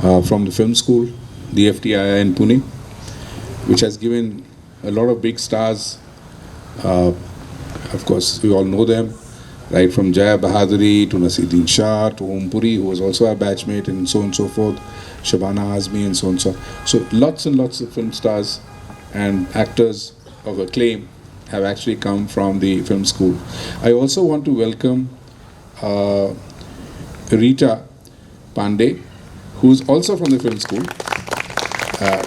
from the film school, the FTII in Pune, which has given a lot of big stars. Of course, we all know them, right from Jaya Bahaduri to Nasiruddin Shah to Om Puri, who was also our batchmate, and so on and so forth, Shabana Azmi and so on and so on. So lots and lots of film stars and actors of acclaim have actually come from the film school. I also want to welcome Rita Pandey, who's also from the film school.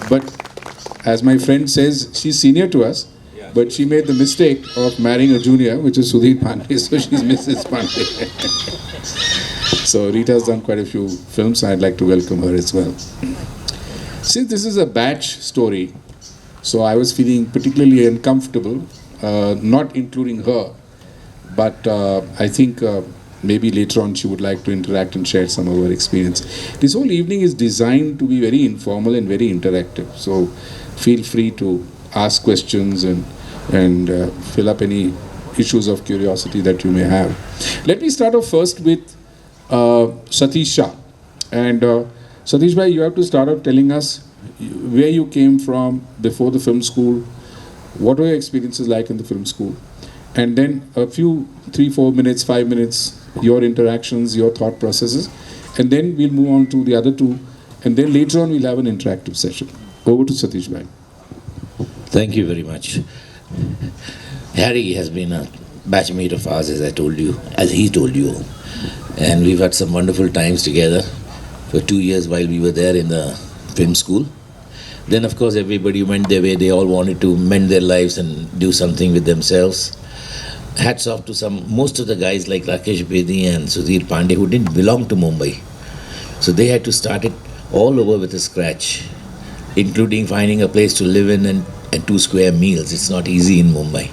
But as my friend says, she's senior to us, but she made the mistake of marrying a junior, which is Sudhir Pandey, so she's Mrs. Pandey. So Rita's done quite a few films, I'd like to welcome her as well. Since this is a batch story, so I was feeling particularly uncomfortable, not including her, but I think maybe later on she would like to interact and share some of her experience. This whole evening is designed to be very informal and very interactive, so feel free to ask questions and fill up any issues of curiosity that you may have. Let me start off first with Satish Shah. And Satish bhai, you have to start off telling us where you came from before the film school, what were your experiences like in the film school, and then a few 3-4 minutes, 5 minutes, your interactions, your thought processes, and then we'll move on to the other two, and then later on we'll have an interactive session. Over to Satish bhai. Thank you very much. Harry has been a batchmate of ours, as he told you. And we've had some wonderful times together for 2 years while we were there in the film school. Then, of course, everybody went their way. They all wanted to mend their lives and do something with themselves. Hats off to most of the guys like Rakesh Bedi and Sudhir Pandey who didn't belong to Mumbai. So they had to start it all over with a scratch, including finding a place to live in and 2 square meals. It's not easy in Mumbai.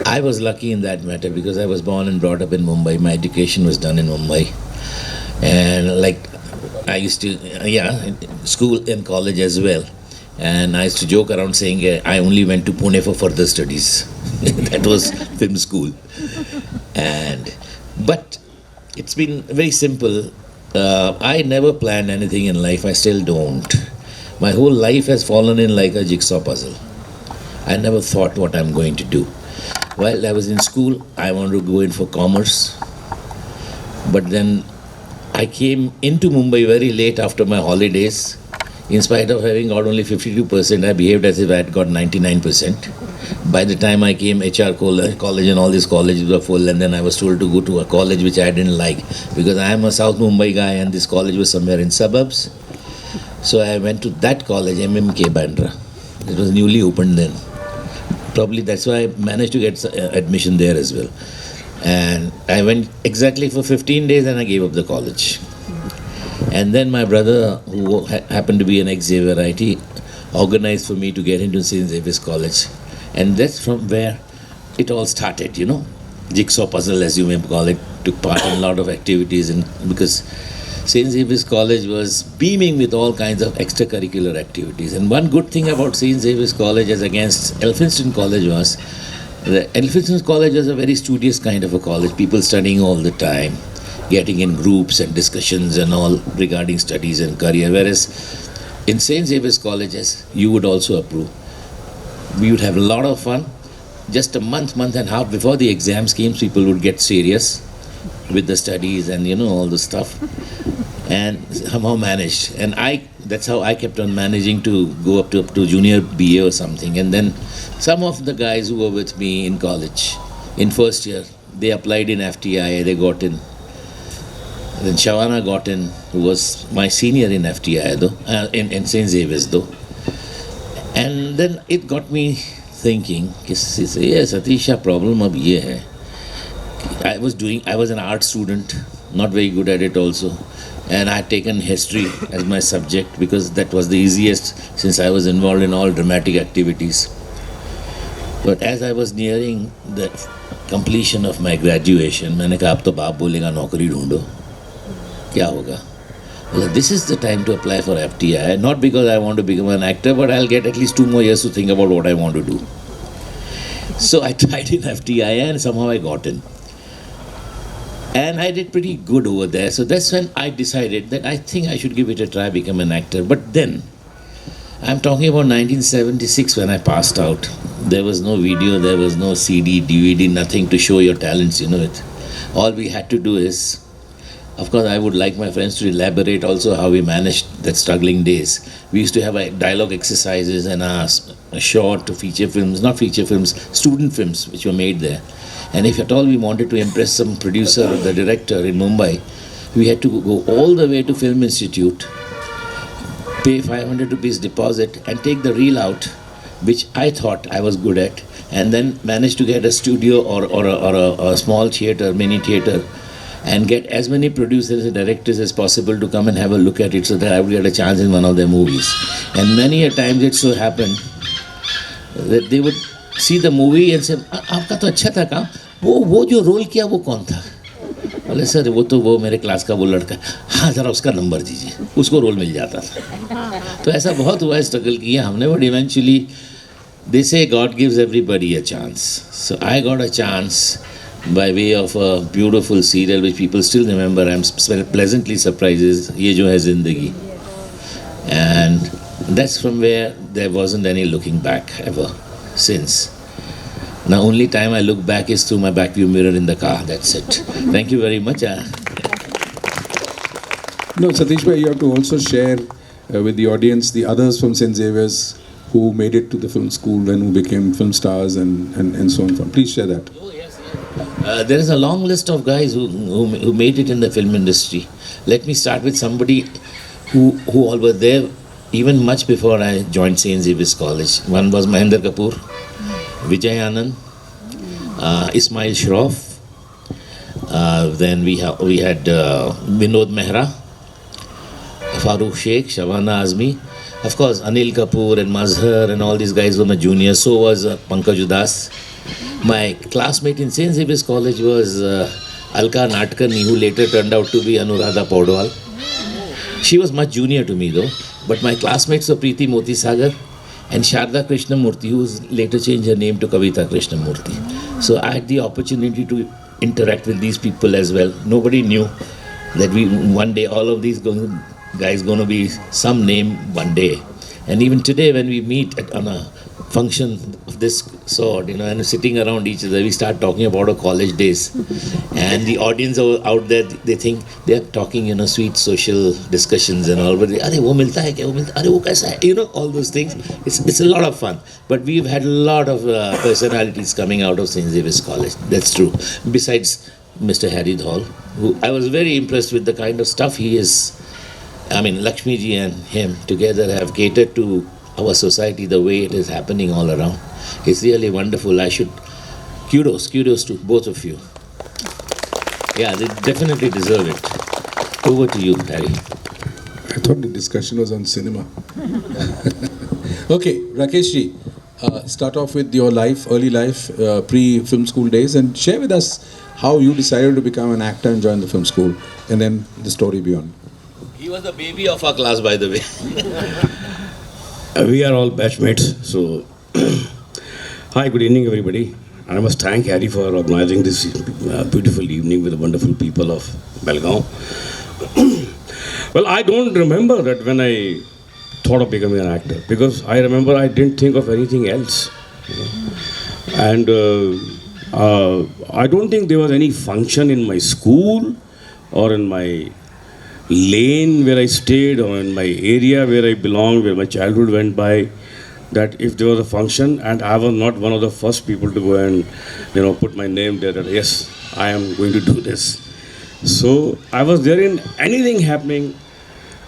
I was lucky in that matter because I was born and brought up in Mumbai. My education was done in Mumbai. And like I used to, school and college as well. And I used to joke around saying I only went to Pune for further studies. That was film school. But it's been very simple. I never planned anything in life. I still don't. My whole life has fallen in like a jigsaw puzzle. I never thought what I'm going to do. While I was in school, I wanted to go in for commerce. But then I came into Mumbai very late after my holidays. In spite of having got only 52%, I behaved as if I had got 99%. By the time I came, HR college and all these colleges were full, and then I was told to go to a college which I didn't like because I am a South Mumbai guy and this college was somewhere in suburbs. So I went to that college, MMK Bandra. It was newly opened then. Probably that's why I managed to get admission there as well. And I went exactly for 15 days and I gave up the college. And then my brother, who happened to be an ex-Xavier IT, organized for me to get into St. Xavier's College. And that's from where it all started, Jigsaw puzzle, as you may call it. Took part in a lot of activities because St. Xavier's College was beaming with all kinds of extracurricular activities. And one good thing about St. Xavier's College as against Elphinstone College was that Elphinstone College was a very studious kind of a college, people studying all the time, getting in groups and discussions and all regarding studies and career. Whereas in St. Xavier's College, as you would also approve, we would have a lot of fun. Just a month and a half before the exams came, people would get serious with the studies and all the stuff, and somehow managed. And that's how I kept on managing to go up to junior BA or something. And then some of the guys who were with me in college in first year, they applied in FTI, they got in. Then Shavana got in, who was my senior in FTI though, in St. Xavier's though. And then it got me thinking, Satish Shah, problem ab ye hai. I was an art student, not very good at it also. And I had taken history as my subject because that was the easiest since I was involved in all dramatic activities. But as I was nearing the completion of my graduation, मैंने कहा अब तो बाप बोलेगा नौकरी ढूंढो, क्या होगा? Well, this is the time to apply for FTI, not because I want to become an actor, but I'll get at least 2 more years to think about what I want to do. So I tried in FTI and somehow I got in. And I did pretty good over there. So that's when I decided that I think I should give it a try, become an actor. But then, I'm talking about 1976 when I passed out. There was no video, there was no CD, DVD, nothing to show your talents, you know it. All we had to do is, of course, I would like my friends to elaborate also how we managed that struggling days. We used to have dialogue exercises and short to feature films, not feature films, student films which were made there. And if at all we wanted to impress some producer or the director in Mumbai, we had to go all the way to Film Institute, pay 500 rupees deposit and take the reel out, which I thought I was good at, and then manage to get a studio or a small theatre, mini theatre, and get as many producers and directors as possible to come and have a look at it so that I would get a chance in one of their movies. And many a times it so happened that they would see the movie and say, आपका तो अच्छा था काम, वो जो role किया वो कौन था? बोले सर वो मेरे क्लास का वो लड़का, हाँ ज़रा उसका नंबर दीजिए, उसको रोल मिल जाता था. तो ऐसा बहुत हुआ, स्ट्रगल किया हमने, but eventually they say God gives everybody a chance. So I got a chance by way of a beautiful serial which people still remember. I'm pleasantly surprised, Ye Jo Hai Zindagi. And that's from where there wasn't any looking back ever since. Now only time I look back is through my back view mirror in the car. That's it. Thank you very much. No, Satish bhai, you have to also share with the audience the others from St. Xavier's who made it to the film school and who became film stars and so on. Please share that. Oh, yes. There is a long list of guys who made it in the film industry. Let me start with somebody who all were there even much before I joined St. Xavier's College. One was Mahendra Kapoor, Vijay Anand, Ismail Shroff. Then we had Vinod Mehra, Farooq Sheikh, Shabana Azmi. Of course, Anil Kapoor and Mazhar and all these guys were my juniors. So was Pankaj Udas. My classmate in St. Xavier's College was Alka Natkani, who later turned out to be Anuradha Paudwal. She was much junior to me though. But my classmates were Preeti Moti Sagar and Sharda Krishnamurthy, who later changed her name to Kavita Krishnamurthy. So I had the opportunity to interact with these people as well. Nobody knew that one day all of these guys going to be some name one day. And even today when we meet on a function of this sort, and sitting around each other, we start talking about our college days. And the audience out there, they think they are talking, sweet social discussions and all. But they, Arey, wo milta hai kya? Wo milta? Arey, wo kaisa hai? All those things. It's a lot of fun. But we've had a lot of personalities coming out of St. Xavier's College. That's true. Besides Mr. Harry Dhaul, who I was very impressed with the kind of stuff he is. I mean, Lakshmi ji and him together have catered to our society the way it is happening all around. It's really wonderful. Kudos to both of you. Yeah, they definitely deserve it. Over to you, Harry. I thought the discussion was on cinema. Okay, Rakesh ji, start off with your early life, pre-film school days, and share with us how you decided to become an actor and join the film school, and then the story beyond. He was the baby of our class, by the way. We are all batchmates, so hi, good evening everybody. I must thank Harry for organizing this beautiful evening with the wonderful people of Belgaum. Well, I don't remember that when I thought of becoming an actor, because I remember I didn't think of anything else. And I don't think there was any function in my school or in my lane where I stayed or in my area where I belonged, where my childhood went by, that if there was a function and I was not one of the first people to go and put my name there that yes, I am going to do this. So I was there in anything happening,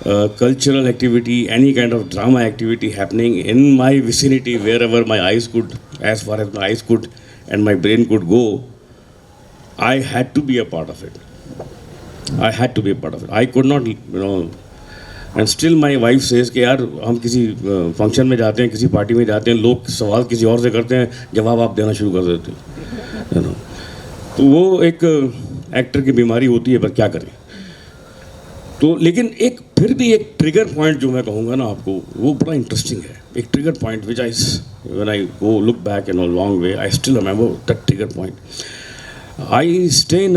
cultural activity, any kind of drama activity happening in my vicinity, wherever my eyes could, as far as my eyes could and my brain could go, I had to be a part of it. I had to be a part of it. I could not, and still my wife says कि यार हम किसी function में जाते हैं, किसी party में जाते हैं, लोग सवाल किसी और से करते हैं, जवाब आप देना शुरू कर देते हैं, तो वो एक एक्टर की बीमारी होती है, पर क्या करें. तो लेकिन फिर भी एक ट्रिगर पॉइंट जो मैं कहूँगा ना आपको, वो बड़ा इंटरेस्टिंग है. एक trigger point which when I go look back in a long way, I still remember that trigger point. I stay in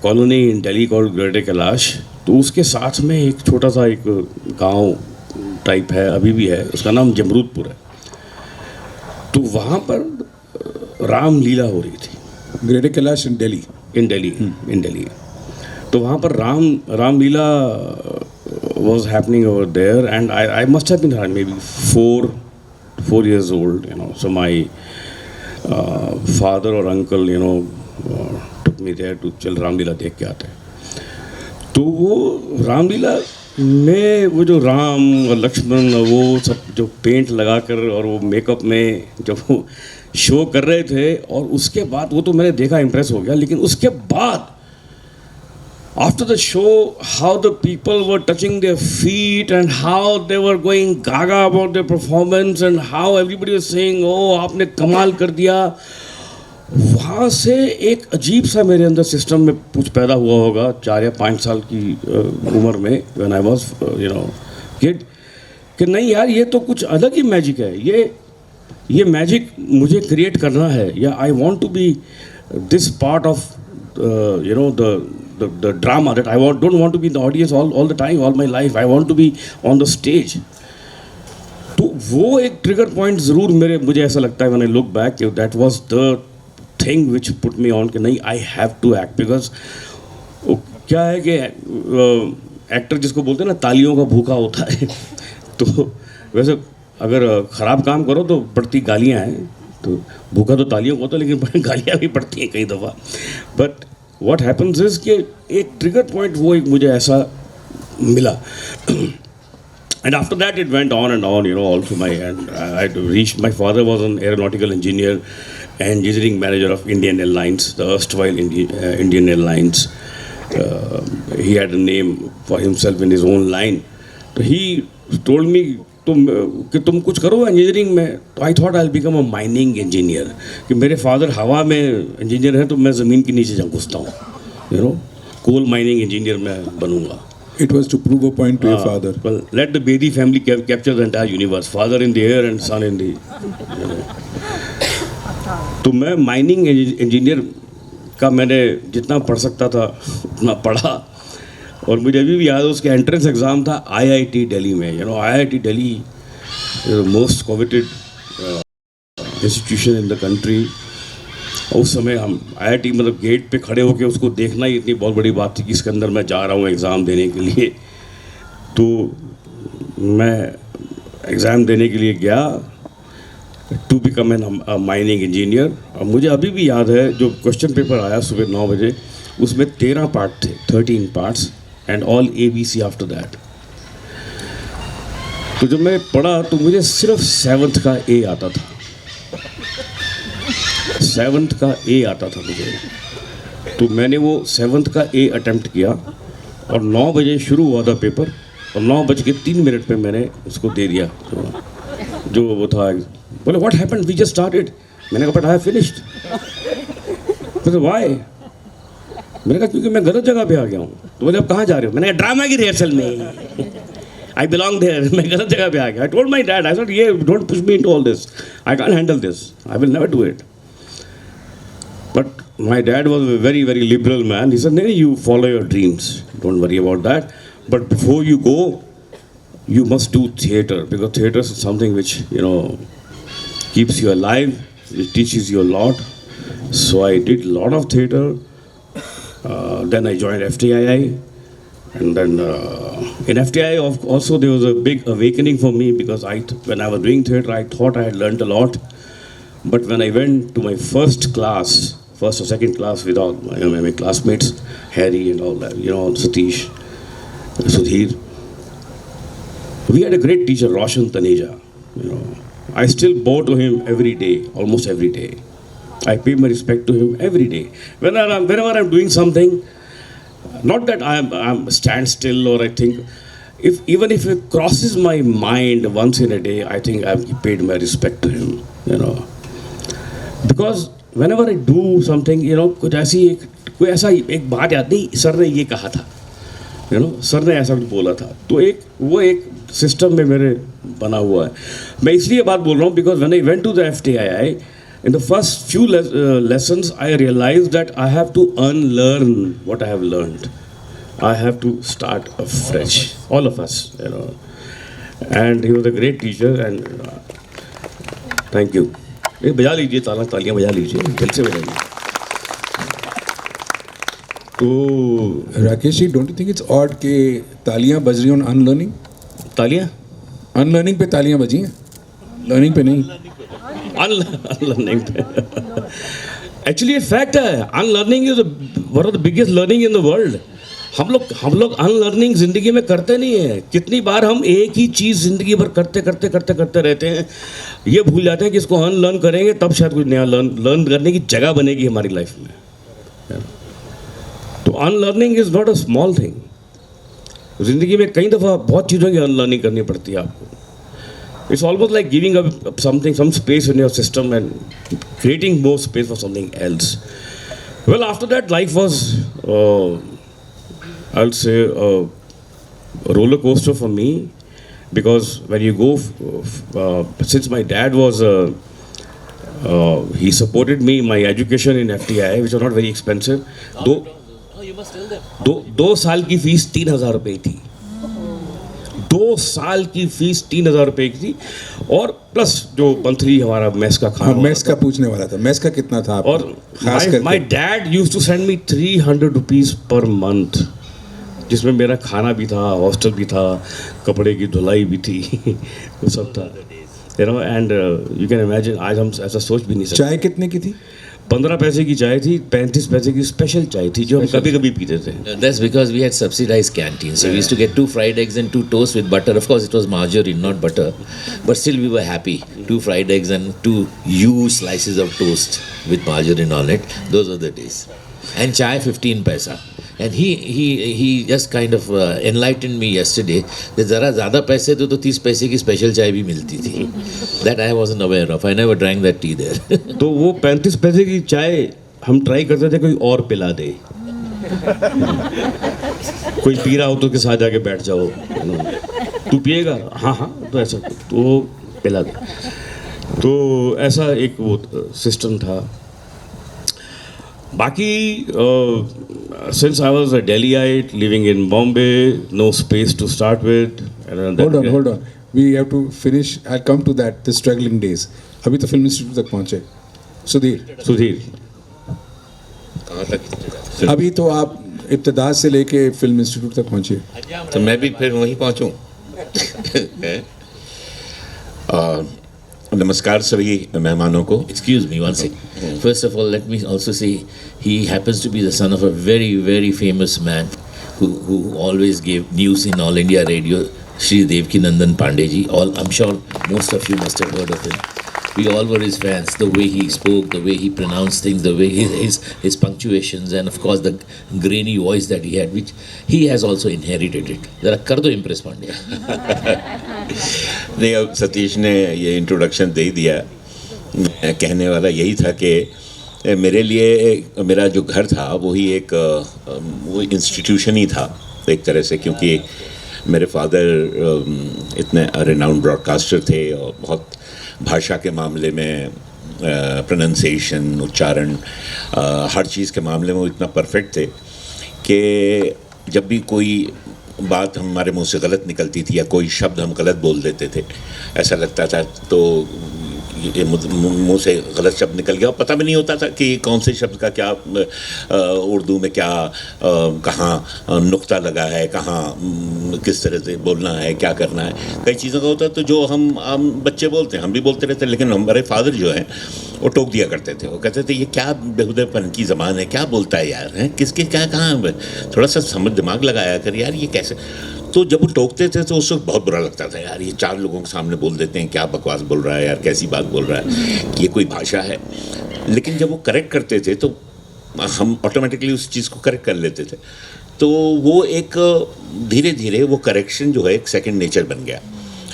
colony in Delhi called greater Kailash. तो उसके साथ में एक छोटा सा एक गांव टाइप है, अभी भी है, उसका नाम जमरूदपुर है. तो वहाँ पर रामलीला हो रही थी. ग्रेटर कैलाश इन दिल्ली. इन दिल्ली. तो वहाँ पर Ramlila was happening over there, and I must have been around maybe 4 years old, you know. So my father or uncle, you know, took me there to चल रामलीला देख के आते हैं. तो वो रामलीला में वो जो राम और लक्ष्मण और वो सब जो पेंट लगाकर और वो मेकअप में जब वो शो कर रहे थे, और उसके बाद वो तो मैंने देखा, इम्प्रेस हो गया. लेकिन उसके बाद after the show, how the people were touching their feet and how they were going gaga about their performance and how everybody was saying, oh, आपने कमाल कर दिया. वहाँ से एक अजीब सा मेरे अंदर सिस्टम में कुछ पैदा हुआ होगा 4 या 5 साल की उम्र में, when I was you know kid, कि नहीं यार ये तो कुछ अलग ही मैजिक है. ये मैजिक मुझे क्रिएट करना है, या I want to be this part of you know the drama that I don't want to be in the audience all the time, all my life. I want to be on the stage. तो वो एक trigger point ज़रूर मुझे ऐसा लगता है when I look back, that was the thing which put me on कि नहीं, I have to act. because क्या है कि एक्टर जिसको बोलते हैं ना तालियों का भूखा होता है. तो वैसे अगर ख़राब काम करो तो पड़ती गालियाँ हैं. तो भूखा तो तालियों को होता है, लेकिन गालियाँ भी पड़ती हैं कई दफ़ा. बट what happens is कि एक ट्रिगर पॉइंट वो एक मुझे ऐसा मिला. And after that it went on and on, you know, also I reached, my father was an aeronautical engineer and engineering manager of Indian Airlines, the erstwhile Indian Airlines. He had a name for himself in his own line. So he told me कि तुम कुछ करो engineering में. तो आई thought I will become a mining engineer. कि मेरे father हवा में इंजीनियर हैं, तो मैं ज़मीन के नीचे जा घुसता हूँ, you know, coal mining engineer मैं बनूंगा. It was to prove a point to your father. Well, let the Bedi family capture the entire universe. Father in the air and son in the, you know. तो मैं mining engineer का मैंने जितना पढ़ सकता था उतना पढ़ा. और मुझे अभी भी याद है उसका एंट्रेंस एग्ज़ाम था IIT दिल्ली में. You know, IIT Delhi most coveted institution in the country. उस समय हम IIT मतलब गेट पे खड़े होकर उसको देखना ही इतनी बहुत बड़ी बात थी कि इसके अंदर मैं जा रहा हूँ एग्ज़ाम देने के लिए. तो मैं एग्ज़ाम देने के लिए गया to become an mining engineer. और मुझे अभी भी याद है जो क्वेश्चन पेपर आया सुबह 9 बजे, उसमें 13 पार्ट थे, 13 parts, and all ABC after that. तो जब मैं पढ़ा तो मुझे सिर्फ 7th का A आता था. 7th का A आता था मुझे. तो मैंने वो 7th का A अटेम्प्ट किया और 9 बजे शुरू हुआ था पेपर, और 9:03 पे मैंने उसको दे दिया. जो वो था, बोले what happened, we just started. मैंने कहा बट आई हैव फिनिश्ड. तो व्हाई? मैंने कहा क्योंकि मैं गलत जगह पे आ गया हूँ. तो बोले अब कहाँ जा रहे हो? मैंने कहा ड्रामा की रिहर्सल में. I belong there. मैं गलत जगह पे आ गया. I told my dad, I said yeah don't push me into all this, I can't handle this, I will never do it. But my dad was a very very liberal man. He said नहीं, you follow your dreams, don't worry about that, but before you go you must do theatre, because theatre is something which, you know, keeps you alive, it teaches you a lot. So I did a lot of theatre. Then I joined FTII, and then in FTII also there was a big awakening for me, because when I was doing theatre I thought I had learned a lot, but when I went to my first or second class with all my classmates, Harry and all that, you know, Satish, Sudhir. We had a great teacher, Roshan Taneja. You know, I still bow to him every day, almost every day. I pay my respect to him every day. Whenever I'm doing something, not that I'm stand still, or I think, even if it crosses my mind once in a day, I think I've paid my respect to him. You know, because whenever I do something, you know, कोई ऐसा एक बात याद नहीं, sir ने ये कहा था, you know, सर ने ऐसा कुछ बोला था. तो वो एक सिस्टम में मेरे बना हुआ है. मैं इसलिए बात बोल रहा हूँ because when I went to the FTII, In the first few lessons, I realized that I have to unlearn what I have learned. I have to start afresh, all of us, you know. And he was a great teacher, and thank you. ये बजा लीजिए, तालियां बजा लीजिए, दिल से बजाइए. तो Rakesh ji, don't you think it's odd कि तालियां बज रही हैं अनलर्निंग? तालियां अनलर्निंग पे तालियां बजी हैं, लर्निंग पे नहीं. अनलर्निंग पे एक्चुअली ये फैक्ट है. Unlearning is one of the biggest learning in the world. हम लोग अनलर्निंग जिंदगी में करते नहीं है. कितनी बार हम एक ही चीज़ जिंदगी भर करते रहते हैं, ये भूल जाते हैं कि इसको अनलर्न करेंगे तब शायद कुछ नया लर्न करने की जगह बनेगी हमारी लाइफ में. तो unlearning is not a small thing. जिंदगी में कई दफ़ा बहुत चीज़ों की अनलर्निंग करनी पड़ती है आपको. It's almost like giving up some space in your system and creating more space for something else. Well, after that, life was, I'll say, a roller coaster for me, because when you go, since my dad was, he supported me in my education in FTI, which was not very expensive. दो साल की fees 3,000 रुपये थी. 2 साल की fees 3,000 रुपये की थी, और प्लस जो मंथली हमारा मेस का खाना. हाँ, मेस का पूछने वाला था. मेस का कितना था? और my dad use to send me 300 rupees per month, जिसमें मेरा खाना भी था, हॉस्टल भी था, कपड़े की धुलाई भी थी, वो सब था. You know, and you can imagine, आज हम ऐसा सोच भी नहीं सकते. चाय कितने की थी? 15 पैसे की चाय थी, 35 पैसे की स्पेशल चाय थी, जो हम कभी कभी पीते थे. That's because we had subsidized canteens. So we used to get 2 fried eggs and 2 toasts with butter. Of course, it was margarine, not butter. But still, we were happy. 2 fried eggs and 2 huge slices of toast with margarine on it. Those were the days. And chai 15 paisa. And he just kind of enlightened me yesterday that ज़रा ज़्यादा पैसे तो 30 पैसे की special चाय भी मिलती थी. That I wasn't aware of. I never drank that tea there. तो वो 35 पैसे की चाय हम ट्राई करते थे कोई और पिला दे. कोई पी रहा हो तो के साथ जाके बैठ जाओ, तू पिएगा? हाँ, तो ऐसा तो पिला दे. तो ऐसा एक वो सिस्टम था. बाकी since I was a Delhiite living in Bombay, no space to start with. Hold on. We have to finish. I'll come to that. The struggling days. अभी तो फिल्म इंस्टीट्यूट तक पहुँचे. सुधीर. अभी तो आप इब्तिदा से लेके फिल्म इंस्टीट्यूट तक पहुँचे. तो मैं भी फिर वहीं पहुँचूँ. नमस्कार सभी मेहमानों को. Excuse me one second. First of all, let me also say he happens to be the son of a very, very famous man who always gave news in All India Radio, Shri Devkinandan Pandey ji. I'm sure most of you must have heard of him. We all were his fans. The way he spoke, the way he pronounced things, the way his punctuations, and of course the grainy voice that he had, which he has also inherited it. Zara kar do impress Pandey. नहीं, अब सतीश ने ये introduction दे ही दिया. मैं कहने वाला यही था कि मेरे लिए मेरा जो घर था वही एक वो इंस्टीट्यूशन ही था एक तरह से, क्योंकि मेरे फादर इतने रिनाउंड ब्रॉडकास्टर थे और बहुत भाषा के मामले में, प्रोनंसिएशन, उच्चारण, हर चीज़ के मामले में वो इतना परफेक्ट थे कि जब भी कोई बात हमारे मुंह से गलत निकलती थी या कोई शब्द हम गलत बोल देते थे, ऐसा लगता था तो ये मुंह से गलत शब्द निकल गया और पता भी नहीं होता था कि कौन से शब्द का क्या उर्दू में क्या कहाँ नुक्ता लगा है, कहाँ किस तरह से बोलना है, क्या करना है. कई चीज़ों का होता है तो जो हम बच्चे बोलते हैं, हम भी बोलते रहते, लेकिन हमारे फादर जो हैं वो टोक दिया करते थे. वो कहते थे ये क्या बेहुदेपन की ज़बान है, क्या बोलता है यार, है किसके क्या कहाँ, थोड़ा सा समझ दिमाग लगाया कर यार, ये कैसे. तो जब वो टोकते थे तो उसको बहुत बुरा लगता था, यार ये 4 लोगों के सामने बोल देते हैं, क्या बकवास बोल रहा है यार, कैसी बात बोल रहा है, ये कोई भाषा है. लेकिन जब वो करेक्ट करते थे तो हम ऑटोमेटिकली उस चीज़ को करेक्ट कर लेते थे. तो वो एक धीरे धीरे वो करेक्शन जो है एक सेकंड नेचर बन गया.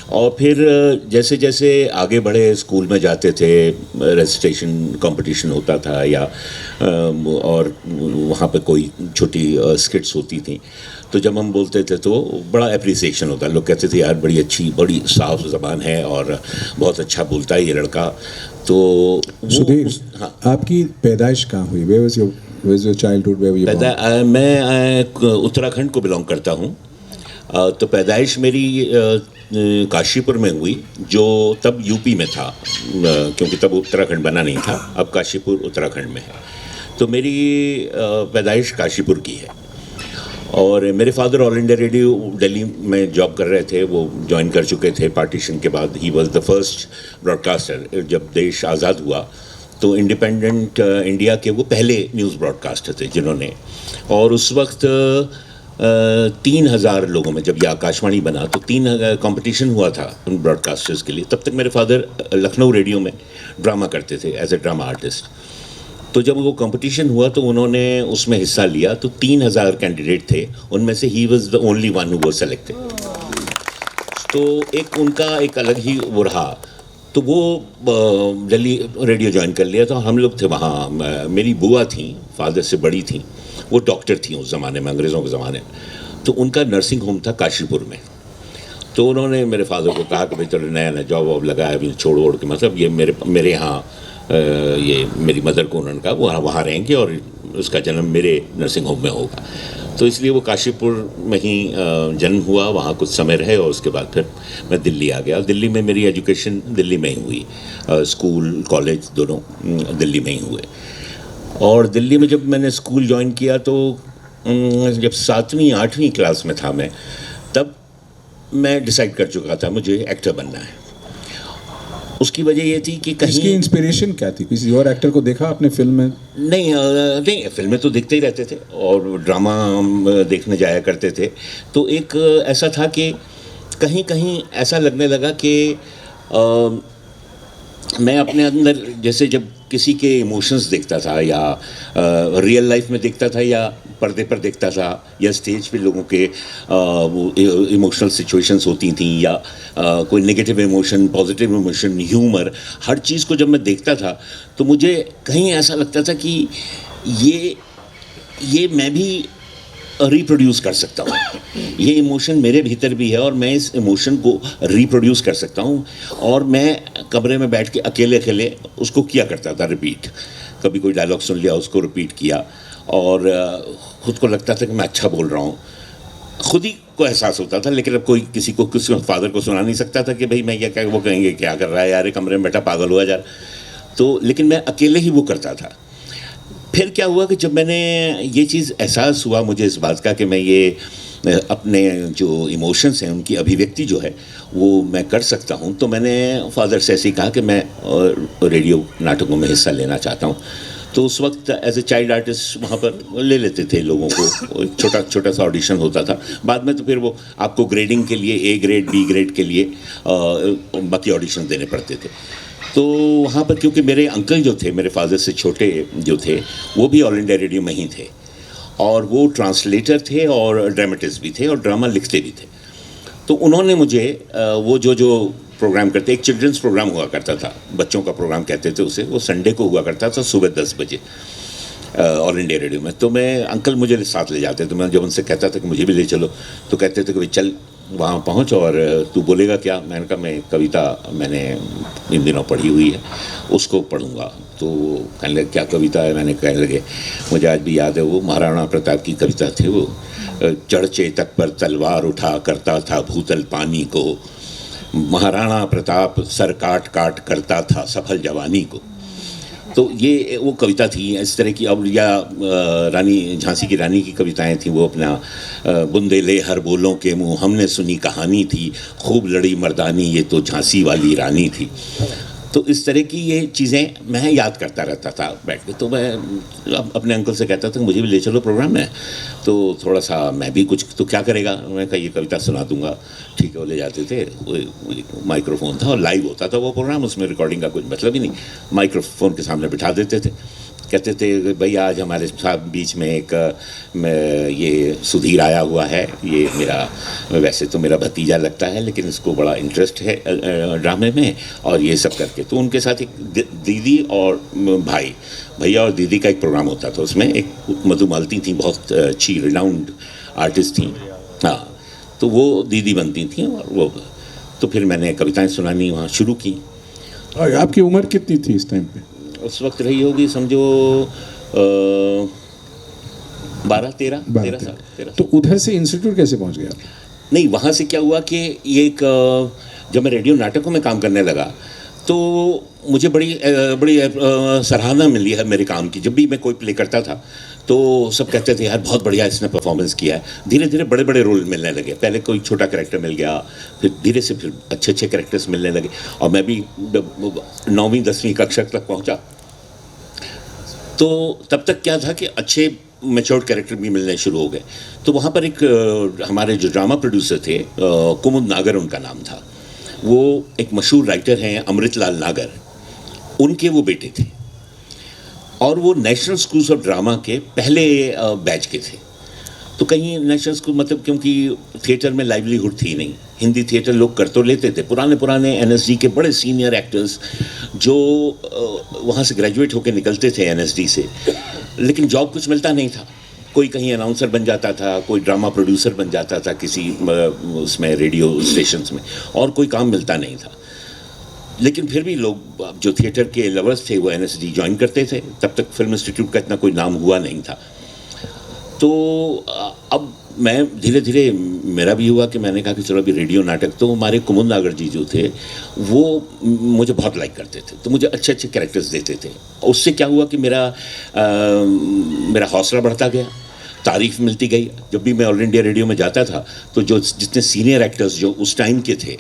और फिर जैसे जैसे आगे बढ़े, स्कूल में जाते थे, रेसिटेशन कंपटीशन होता था या और वहाँ पे कोई छोटी स्किट्स होती थी, तो जब हम बोलते थे तो बड़ा एप्रिसिएशन होता, लोग कहते थे यार बड़ी अच्छी, बड़ी साफ ज़बान है और बहुत अच्छा बोलता है ये लड़का। तो सुधीर, हाँ, आपकी पैदाइश कहाँ हुई? Where was your childhood? Where were you born? मैं उत्तराखंड को बिलोंग करता हूँ। तो पैदाइश मेरी काशीपुर में हुई, जो तब यूपी में था, क्योंकि तब उत्तराखंड बना नहीं था, अब काशीपुर उत्तराखंड में है। तो मेरी पैदाइश काशीपुर की है। और मेरे father all India radio Delhi में जॉब कर रहे थे, वो ज्वाइन कर चुके थे पार्टीशन के बाद। He was the first broadcaster. जब देश आज़ाद हुआ तो इंडिपेंडेंट इंडिया के वो पहले न्यूज़ ब्रॉडकास्टर थे जिन्होंने, और उस वक्त 3,000 लोगों में जब ये आकाशवाणी बना तो 3,000 कंपटीशन हुआ था उन ब्रॉडकास्टर्स के लिए। तब तक मेरे फादर लखनऊ रेडियो में ड्रामा करते थे एज ए ड्रामा आर्टिस्ट। तो जब वो कंपटीशन हुआ तो उन्होंने उसमें हिस्सा लिया, तो 3,000 कैंडिडेट थे, उनमें से he was the only one who was selected. तो एक उनका एक अलग ही वो रहा। तो वो दिल्ली रेडियो ज्वाइन कर लिया। तो हम लोग थे वहाँ, मेरी बुआ थी, फादर से बड़ी थी, वो डॉक्टर थी उस ज़माने में, अंग्रेज़ों के ज़माने में। तो उनका नर्सिंग होम था काशीपुर में। तो उन्होंने मेरे फादर को कहा कि भाई चलो नया नया जॉब वॉब लगा है, अभी छोड़ ओड़ के, मतलब ये मेरे यहाँ ये मेरी मदर को उन्होंने कहा वो वहाँ रहेंगे और उसका जन्म मेरे नर्सिंग होम में होगा। तो इसलिए वो काशीपुर में ही जन्म हुआ, वहाँ कुछ समय रहे और उसके बाद फिर मैं दिल्ली आ गया। दिल्ली में मेरी एजुकेशन दिल्ली में ही हुई, स्कूल कॉलेज दोनों दिल्ली में ही हुए। और दिल्ली में जब मैंने स्कूल ज्वाइन किया तो जब 7वीं 8वीं क्लास में था मैं, तब मैं डिसाइड कर चुका था मुझे एक्टर बनना है। उसकी वजह ये थी कि कहीं इसकी इंस्पिरेशन क्या थी? किसी और एक्टर को देखा आपने फिल्म में? नहीं, फिल्में तो देखते ही रहते थे और ड्रामा हम देखने जाया करते थे। तो एक ऐसा था कि कहीं कहीं ऐसा लगने लगा कि मैं अपने अंदर, जैसे जब किसी के इमोशंस देखता था या रियल लाइफ में देखता था या पर्दे पर देखता था या स्टेज पे लोगों के वो इमोशनल सिचुएशंस होती थी या कोई negative emotion, positive emotion, humour, हर चीज़ को जब मैं देखता था तो मुझे कहीं ऐसा लगता था कि ये मैं भी रिप्रोड्यूस कर सकता हूँ। ये इमोशन मेरे भीतर भी है और मैं इस इमोशन को रिप्रोड्यूस कर सकता हूँ। और मैं कमरे में बैठ के अकेले अकेले उसको किया करता था, रिपीट। कभी कोई डायलॉग सुन लिया, उसको रिपीट किया और ख़ुद को लगता था कि मैं अच्छा बोल रहा हूँ। खुद ही को एहसास होता था, लेकिन अब कोई किसी फादर को सुना नहीं सकता था कि भाई मैं क्या, वो कहेंगे क्या कर रहा है यार, कमरे में बैठा पागल हुआ जा। तो लेकिन मैं अकेले ही वो करता था। फिर क्या हुआ कि जब मैंने ये चीज़ एहसास हुआ मुझे इस बात का कि मैं ये अपने जो इमोशंस हैं उनकी अभिव्यक्ति जो है वो मैं कर सकता हूँ, तो मैंने फादर से ऐसे ही कहा कि मैं रेडियो नाटकों में हिस्सा लेना चाहता हूँ। तो उस वक्त एज ए चाइल्ड आर्टिस्ट वहाँ पर ले लेते थे लोगों को, एक छोटा सा ऑडिशन होता था। बाद में तो फिर वो आपको ग्रेडिंग के लिए A ग्रेड B ग्रेड के लिए बाकी ऑडिशन देने पड़ते थे। तो वहाँ पर क्योंकि मेरे अंकल जो थे, मेरे फादर से छोटे जो थे, वो भी ऑल इंडिया रेडियो में ही थे और वो ट्रांसलेटर थे और ड्रामेटिस्ट भी थे और ड्रामा लिखते भी थे। तो उन्होंने मुझे वो जो प्रोग्राम करते, एक चिल्ड्रंस प्रोग्राम हुआ करता था, बच्चों का प्रोग्राम कहते थे उसे, वो संडे को हुआ करता था सुबह 10 बजे ऑल इंडिया रेडियो में। तो मैं अंकल मुझे साथ ले जाते, तो मैं जब उनसे कहता था कि मुझे भी ले चलो तो कहते थे कि भाई चल वहाँ पहुँच और तू बोलेगा क्या। मैंने कहा मैं कविता मैंने इन दिनों पढ़ी हुई है, उसको पढ़ूँगा। तो कहने लगे क्या कविता है? मैंने कहने लगे मुझे आज भी याद है, वो महाराणा प्रताप की कविता थी, वो चढ़ चेतक पर तलवार उठा करता था भूतल पानी को, महाराणा प्रताप सर काट काट करता था सफल जवानी को। तो ये वो कविता थी इस तरह की। अब या रानी झांसी की रानी की कविताएं थी, वो अपना बुंदेले हर बोलों के मुँह हमने सुनी कहानी थी, खूब लड़ी मर्दानी ये तो झांसी वाली रानी थी। तो इस तरह की ये चीज़ें मैं याद करता रहता था बैठ के। तो मैं अपने अंकल से कहता था मुझे भी ले चलो प्रोग्राम में, तो थोड़ा सा मैं भी कुछ, तो क्या करेगा, मैं कहा ये कविता सुना दूंगा। ठीक है, वो ले जाते थे, वो माइक्रोफोन था और लाइव होता था वो प्रोग्राम, उसमें रिकॉर्डिंग का कुछ मतलब ही नहीं, माइक्रोफोन के सामने बिठा देते थे। कहते थे भाई आज हमारे साथ बीच में एक ये सुधीर आया हुआ है, ये मेरा वैसे तो मेरा भतीजा लगता है लेकिन इसको बड़ा इंटरेस्ट है ड्रामे में, और ये सब करके तो उनके साथ एक दीदी और भैया और दीदी का एक प्रोग्राम होता था। उसमें एक मधुमालती थी, बहुत अच्छी रिनाउंड आर्टिस्ट थी, हाँ, तो वो दीदी बनती थी। और वो तो फिर मैंने कविताएं सुनानी वहाँ शुरू की। और आपकी उम्र कितनी थी इस टाइम पे? उस वक्त रही होगी समझो 12-13 साल। तो उधर से इंस्टीट्यूट कैसे पहुंच गया? नहीं, वहाँ से क्या हुआ कि ये एक जब मैं रेडियो नाटकों में काम करने लगा तो मुझे बड़ी सराहना मिली है मेरे काम की। जब भी मैं कोई प्ले करता था तो सब कहते थे यार बहुत बढ़िया इसने परफॉर्मेंस किया है। धीरे धीरे बड़े बड़े रोल मिलने लगे। पहले कोई छोटा कैरेक्टर मिल गया, फिर धीरे से फिर अच्छे अच्छे कैरेक्टर्स मिलने लगे, और मैं भी 9वीं 10वीं कक्षा तक पहुंचा। तो तब तक क्या था कि अच्छे मैच्योर्ड कैरेक्टर भी मिलने शुरू हो गए। तो वहाँ पर एक हमारे जो ड्रामा प्रोड्यूसर थे, कुमुद नागर उनका नाम था, वो एक मशहूर राइटर हैं अमृतलाल नागर, उनके वो बेटे थे, और वो नेशनल स्कूल्स ऑफ ड्रामा के पहले बैच के थे। तो कहीं नेशनल स्कूल मतलब, क्योंकि थिएटर में लाइवलीहुड थी नहीं, हिंदी थिएटर लोग कर तो लेते थे, पुराने एनएसडी के बड़े सीनियर एक्टर्स जो वहाँ से ग्रेजुएट होकर निकलते थे एनएसडी से, लेकिन जॉब कुछ मिलता नहीं था। कोई कहीं अनाउंसर बन जाता था, कोई ड्रामा प्रोड्यूसर बन जाता था किसी उसमें रेडियो स्टेशंस में, और कोई काम मिलता नहीं था। लेकिन फिर भी लोग जो थिएटर के लवर्स थे वो एनएसडी ज्वाइन करते थे। तब तक फिल्म इंस्टीट्यूट का इतना कोई नाम हुआ नहीं था। तो अब मैं धीरे धीरे मेरा भी हुआ कि मैंने कहा कि चलो अभी रेडियो नाटक, तो हमारे कुमुद नागर जी जो थे वो मुझे बहुत लाइक करते थे, तो मुझे अच्छे अच्छे कैरेक्टर्स देते थे। उससे क्या हुआ कि मेरा हौसला बढ़ता गया, तारीफ मिलती गई। जब भी मैं ऑल इंडिया रेडियो में जाता था तो जो जितने सीनियर एक्टर्स जो उस टाइम के थे,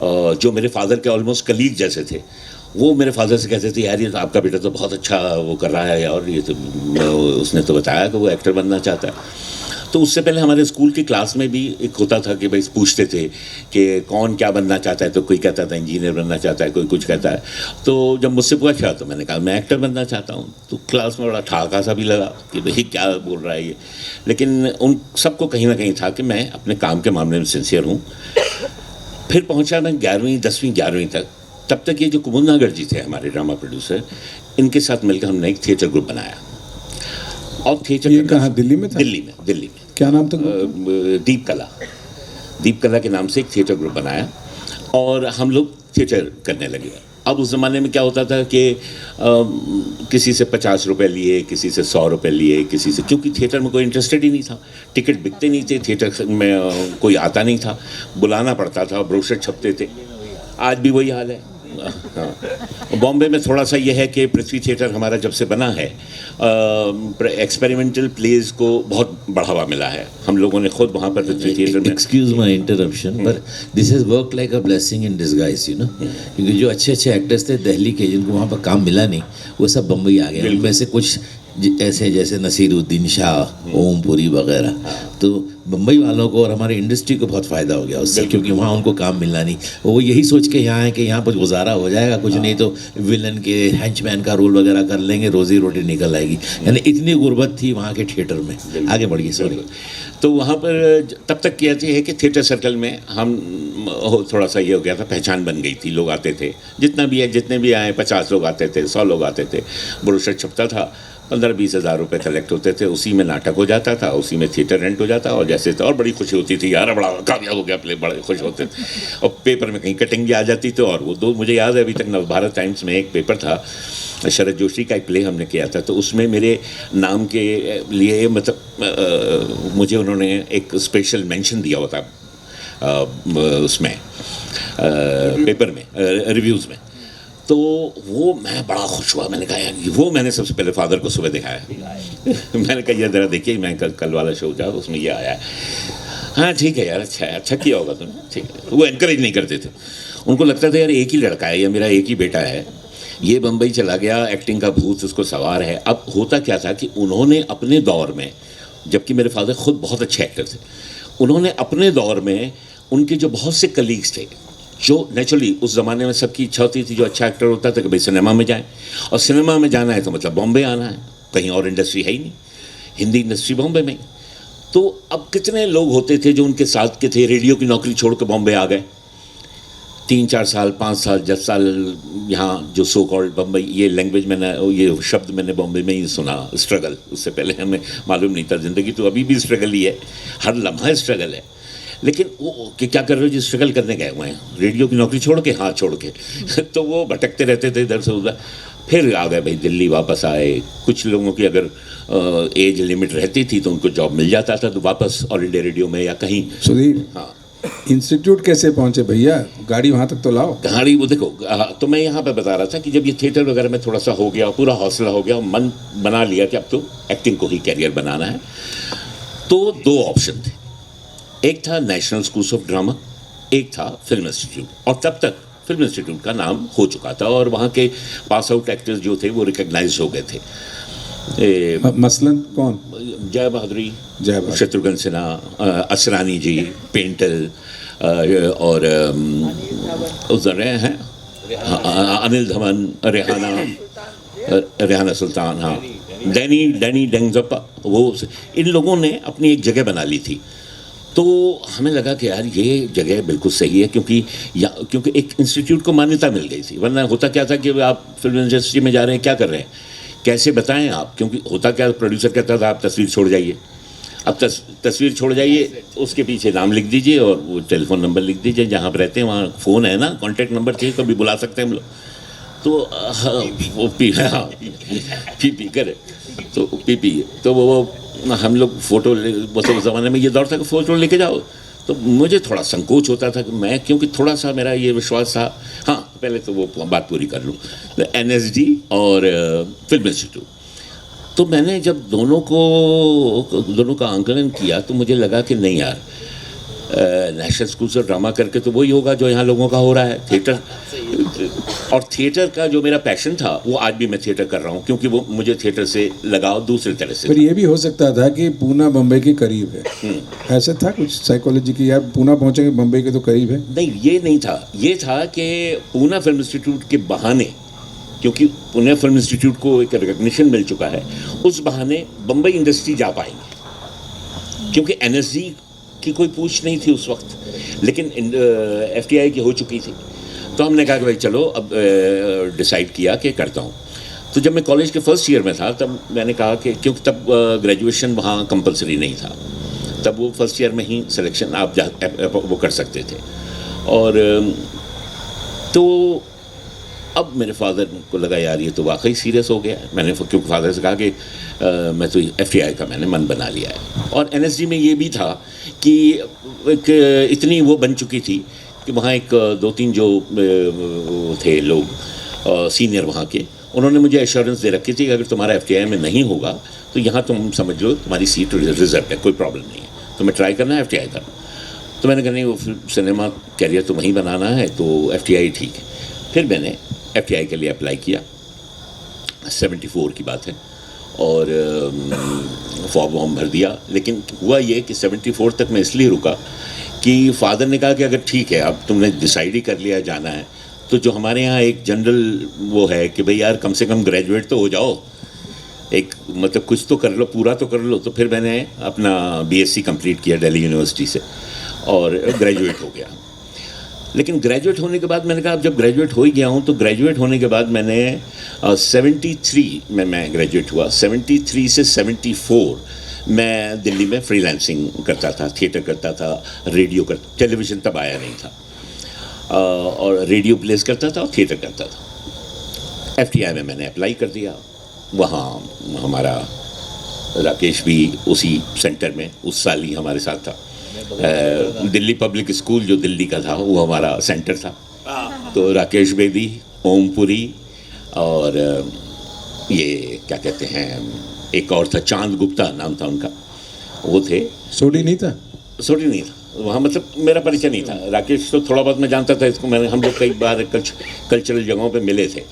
जो मेरे फादर के ऑलमोस्ट कलीग जैसे थे, वो मेरे फादर से कहते थे यार ये तो आपका बेटा तो बहुत अच्छा वो कर रहा है, और ये तो उसने तो बताया कि वो एक्टर बनना चाहता है। तो उससे पहले हमारे स्कूल की क्लास में भी एक होता था कि भाई पूछते थे कि कौन क्या बनना चाहता है, तो कोई कहता था इंजीनियर बनना चाहता है, कोई कुछ कहता है। तो जब मुझसे पूछा तो मैंने कहा मैं एक्टर बनना चाहता हूँ। तो क्लास में बड़ा ठहाका सा भी लगा कि भाई क्या बोल रहा है ये, लेकिन उन सबको कहीं ना कहीं था कि मैं अपने काम के मामले में सिंसियर हूँ। फिर पहुँचा मैं 11वीं 10वीं 11वीं तक। तब तक ये जो कुमुद नागर जी थे हमारे ड्रामा प्रोड्यूसर, इनके साथ मिलकर हमने एक थिएटर ग्रुप बनाया। और थिएटर ये कहाँ, दिल्ली में था? दिल्ली में। क्या नाम था? दीप कला के नाम से एक थिएटर ग्रुप बनाया, और हम लोग थिएटर करने लगे। अब उस ज़माने में क्या होता था कि किसी से 50 रुपये लिए, किसी से 100 रुपये लिए, किसी से, क्योंकि थिएटर में कोई इंटरेस्टेड ही नहीं था, टिकट बिकते नहीं थे, थिएटर में कोई आता नहीं था, बुलाना पड़ता था, ब्रोशर छपते थे। आज भी वही हाल है। हाँ, बॉम्बे में थोड़ा सा ये है कि पृथ्वी थिएटर हमारा जब से बना है, एक्सपेरिमेंटल प्लेज को बहुत बढ़ावा मिला है। हम लोगों ने खुद वहाँ पर पृथ्वी थिएटर में, एक्सक्यूज माई इंटरप्शन, पर this has work like a blessing in disguise, you know, क्योंकि जो अच्छे अच्छे एक्टर्स थे दिल्ली के, जिनको वहाँ पर काम मिला नहीं, वो सब बम्बई आ गए। उनमें से कुछ ऐसे जैसे नसीरुद्दीन शाह, ओमपुरी वगैरह, तो बम्बई वालों को और हमारी इंडस्ट्री को बहुत फ़ायदा हो गया उससे, क्योंकि वहाँ उनको काम मिलना नहीं। वो यही सोच के यहाँ है कि यहाँ पर गुजारा हो जाएगा, कुछ नहीं तो विलन के हैंचमैन का रोल वगैरह कर लेंगे, रोजी रोटी निकल आएगी। यानी इतनी गुर्बत थी वहाँ के थिएटर में। आगे बढ़िए, सॉरी। तो वहाँ पर तब तक क्या है कि थिएटर सर्कल में हम थोड़ा सा ये हो गया था, पहचान बन गई थी, लोग आते थे, जितने भी आए 50 लोग आते थे, 100 लोग आते थे, ब्रोशर छपता था, 15-20 हज़ार रुपये कलेक्ट होते थे, उसी में नाटक हो जाता था, उसी में थिएटर रेंट हो जाता, और जैसे तो और बड़ी खुशी होती थी यार, बड़ा कामयाब हो गया प्ले, बड़े खुश होते थे। और पेपर में कहीं कटिंग भी आ जाती थी। और वो दो, मुझे याद है अभी तक, नवभारत टाइम्स में एक पेपर था, शरद जोशी का एक प्ले हमने किया था, तो उसमें मेरे नाम के लिए मतलब मुझे उन्होंने एक स्पेशल मेंशन दिया होता उसमें पेपर में, रिव्यूज़ में। तो वो मैं बड़ा खुश हुआ। मैंने कहा यार, वो मैंने सबसे पहले फादर को सुबह दिखाया। मैंने कहा यार ज़रा देखिए, मैं कल वाला शो था उसमें ये आया है। हाँ ठीक है यार, अच्छा किया होगा तुमने, ठीक है। वो एनकरेज नहीं करते थे, उनको लगता था यार एक ही लड़का है या मेरा एक ही बेटा है, ये बम्बई चला गया, एक्टिंग का भूत उसको सवार है। अब होता क्या था कि उन्होंने अपने दौर में, जबकि मेरे फादर खुद बहुत अच्छे एक्टर थे, उन्होंने अपने दौर में उनके जो बहुत से कलीग्स थे जो नेचुरली उस ज़माने में सबकी इच्छा होती थी, जो अच्छा एक्टर होता था कि भाई सिनेमा में जाएं, और सिनेमा में जाना है तो मतलब बॉम्बे आना है, कहीं और इंडस्ट्री है ही नहीं, हिंदी इंडस्ट्री बॉम्बे में। तो अब कितने लोग होते थे जो उनके साथ के थे, रेडियो की नौकरी छोड़ के बॉम्बे आ गए, 3-4 साल 5 साल 10 साल यहाँ जो सो कॉल्ड बम्बई, ये लैंग्वेज मैंने, ये शब्द मैंने बॉम्बे में ही सुना, स्ट्रगल। उससे पहले हमें मालूम नहीं था, ज़िंदगी तो अभी भी स्ट्रगल ही है, हर लम्हा स्ट्रगल है। लेकिन वो कि क्या कर रहे हो जी, स्ट्रगल करने गए हुए हैं रेडियो की नौकरी छोड़ के, हाँ छोड़ के तो वो भटकते रहते थे इधर से उधर, फिर आ गए भाई दिल्ली, वापस आए। कुछ लोगों की अगर एज लिमिट रहती थी तो उनको जॉब मिल जाता था, तो वापस ऑल इंडिया रेडियो में या कहीं। सुधीर, हाँ, इंस्टीट्यूट कैसे पहुंचे भैया? गाड़ी वहां तक तो लाओ। कहानी वो देखो, तो मैं यहाँ पे बता रहा था कि जब ये थिएटर वगैरह में थोड़ा सा हो गया, पूरा हौसला हो गया, मन बना लिया कि अब तो एक्टिंग को ही कैरियर बनाना है, तो 2 ऑप्शन थे। एक था नेशनल स्कूल्स ऑफ ड्रामा, एक था फिल्म इंस्टीट्यूट। और तब तक फिल्म इंस्टीट्यूट का नाम हो चुका था और वहाँ के पास आउट एक्टर्स जो थे वो रिकग्नाइज हो गए थे। मसलन कौन? जय बहादुरी, जय बहादुर, शत्रुघ्न सिन्हा, असरानी जी, पेंटल, और उधर रहे हैं अनिल धवन, रेहाना सुल्तान, हाँ, डैनी डेंगजप्पा, वो इन लोगों ने अपनी एक जगह बना ली थी। तो हमें लगा कि यार ये जगह बिल्कुल सही है, क्योंकि एक इंस्टीट्यूट को मान्यता मिल गई थी। वरना होता क्या था कि आप फिल्म इंडस्ट्री में जा रहे हैं, क्या कर रहे हैं, कैसे बताएं आप, क्योंकि होता क्या, प्रोड्यूसर कहता था आप तस्वीर छोड़ जाइए, अब तस्वीर छोड़ जाइए, उसके पीछे नाम लिख दीजिए और वो टेलीफोन नंबर लिख दीजिए, जहाँ पर रहते हैं वहाँ फ़ोन है ना, कॉन्टैक्ट नंबर चाहिए, कभी बुला सकते हैं हम लोग। तो वो पी कर, तो पी तो वो हम लोग फ़ोटो, उस ज़माने में ये दौर था कि फ़ोटो लेके जाओ, तो मुझे थोड़ा संकोच होता था कि मैं, क्योंकि थोड़ा सा मेरा ये विश्वास था, हाँ पहले तो वो बात पूरी कर लूँ, NSD और फिल्म इंस्टीट्यूट। तो मैंने जब दोनों का आंकलन किया तो मुझे लगा कि नहीं यार, नेशनल स्कूल से ड्रामा करके तो वही होगा जो यहाँ लोगों का हो रहा है, थिएटर। और थिएटर का जो मेरा पैशन था वो आज भी मैं थिएटर कर रहा हूँ, क्योंकि वो मुझे थिएटर से लगाव दूसरे तरह से। पर ये भी हो सकता था कि पूना बम्बई के करीब है, ऐसा था कुछ साइकोलॉजी की, यार पूना पहुँचेंगे, बम्बई के तो करीब है। नहीं, ये नहीं था, ये था कि पूना फिल्म इंस्टीट्यूट के बहाने, क्योंकि पुणे फिल्म इंस्टीट्यूट को एक रिकग्निशन मिल चुका है, उस बहाने बम्बई इंडस्ट्री जा पाएंगे, क्योंकि NSD की कोई पूछ नहीं थी उस वक्त, लेकिन FTI की हो चुकी थी। तो हमने कहा कि भाई चलो, अब डिसाइड किया कि करता हूँ। तो जब मैं कॉलेज के फर्स्ट ईयर में था तब मैंने कहा कि, क्योंकि तब ग्रेजुएशन वहाँ कंपलसरी नहीं था, तब वो फर्स्ट ईयर में ही सिलेक्शन आप वो कर सकते थे। और तो अब मेरे फादर को लगा यार ये तो वाकई सीरियस हो गया है। मैंने क्योंकि फादर से कहा कि मैं तो FTI का मैंने मन बना लिया है। और NSD में ये भी था कि एक इतनी वो बन चुकी थी कि वहाँ एक 2-3 जो थे लोग सीनियर वहाँ के, उन्होंने मुझे एश्योरेंस दे रखी थी कि अगर तुम्हारा FTI में नहीं होगा तो यहाँ तुम समझ लो तुम्हारी सीट रिजर्व है, कोई प्रॉब्लम नहीं है, तुम्हें ट्राई करना है FTI का। तो मैंने कहा नहीं, वो सिनेमा कैरियर तो वहीं बनाना है, तो FTI ठीक है। फिर मैंने FTI के लिए अप्लाई किया, 74 की बात है, और फॉर्म वॉर्म भर दिया। लेकिन हुआ ये कि 74 तक मैं इसलिए रुका कि फादर ने कहा कि अगर ठीक है अब तुमने डिसाइड ही कर लिया जाना है, तो जो हमारे यहाँ एक जनरल वो है कि भाई यार कम से कम ग्रेजुएट तो हो जाओ, एक मतलब कुछ तो कर लो, पूरा तो कर लो। तो फिर मैंने अपना BSc कंप्लीट किया दिल्ली यूनिवर्सिटी से और ग्रेजुएट हो गया। लेकिन ग्रेजुएट होने के बाद मैंने कहा अब जब ग्रेजुएट हो ही गया हूँ, तो ग्रेजुएट होने के बाद मैंने 73 में मैं ग्रेजुएट हुआ। 73 से 74 मैं दिल्ली में फ्रीलांसिंग करता था, थिएटर करता था, रेडियो टेलीविज़न तब आया नहीं था, और रेडियो प्लेस करता था और थिएटर करता था। FTI में मैंने अप्लाई कर दिया, वहाँ हमारा राकेश भी उसी सेंटर में उस साल ही हमारे साथ था। दिल्ली पब्लिक स्कूल जो दिल्ली का था वो हमारा सेंटर था। तो राकेश बेदी, ओमपुरी और ये क्या कहते हैं, एक और था चांद गुप्ता नाम था उनका, वो थे। सोडी नहीं था? सोडी नहीं था वहाँ, मतलब मेरा परिचय नहीं था। राकेश तो थोड़ा बहुत मैं जानता था, इसको मैंने, हम लोग कई बार कल्चरल जगहों पे मिले थे।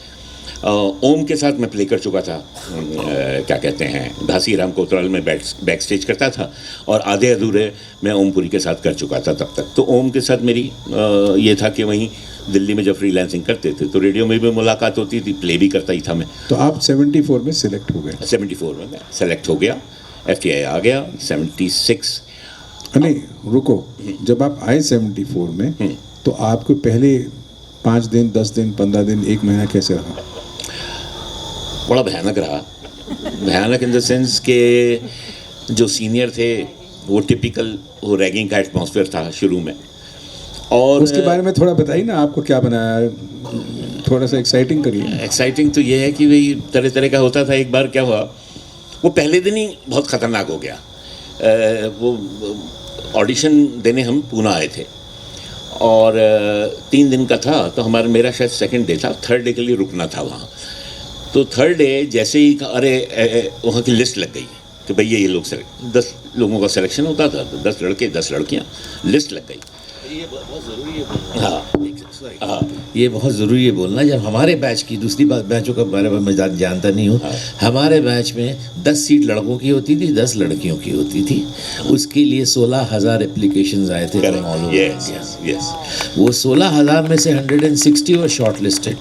ओम के साथ मैं प्ले कर चुका था, क्या कहते हैं, घासी राम कोतवाल में बैक स्टेज करता था, और आधे अधूरे मैं ओमपुरी के साथ कर चुका था तब तक। तो ओम के साथ मेरी ये था कि वहीं दिल्ली में जब फ्रीलांसिंग करते थे तो रेडियो में भी मुलाकात होती थी, प्ले भी करता ही था मैं। तो आप 74 में सिलेक्ट हो गए? 74 में मैं सेलेक्ट हो गया, FTI आ गया 76। नहीं रुको, जब आप आए 74 में तो आपको पहले 5 दिन, 10 दिन, 15 दिन, 1 महीना कैसे रहा? बड़ा भयानक रहा। भयानक इन द सेंस के जो सीनियर थे वो टिपिकल वो रैगिंग का एटमॉस्फेयर था शुरू में। और उसके बारे में थोड़ा बताइए ना, आपको क्या बनाया, थोड़ा सा एक्साइटिंग करिए। एक्साइटिंग तो ये है कि भाई तरह तरह का होता था। एक बार क्या हुआ, वो पहले दिन ही बहुत ख़तरनाक हो गया। वो ऑडिशन देने हम पूना आए थे और 3 दिन का था, तो मेरा शायद सेकंड डे था, थर्ड डे के लिए रुकना था वहाँ। तो थर्ड डे जैसे ही अरे वहाँ की लिस्ट लग गई कि भाई ये लोग 10 लोगों का सिलेक्शन होता था, तो 10 लड़के 10 लड़कियाँ, लिस्ट लग गई। ये बहुत ज़रूरी है। हाँ, ये बहुत ज़रूरी है बोलना। जब हमारे बैच की, दूसरी बात बैचों के बारे में मैं जानता नहीं हूँ, हमारे बैच में 10 सीट लड़कों की होती थी, 10 लड़कियों की होती थी। उसके लिए 16,000 एप्लीकेशंस आए थे फ्रॉम ऑल ओवर इंडिया। वो 16,000 में से 160 were shortlisted,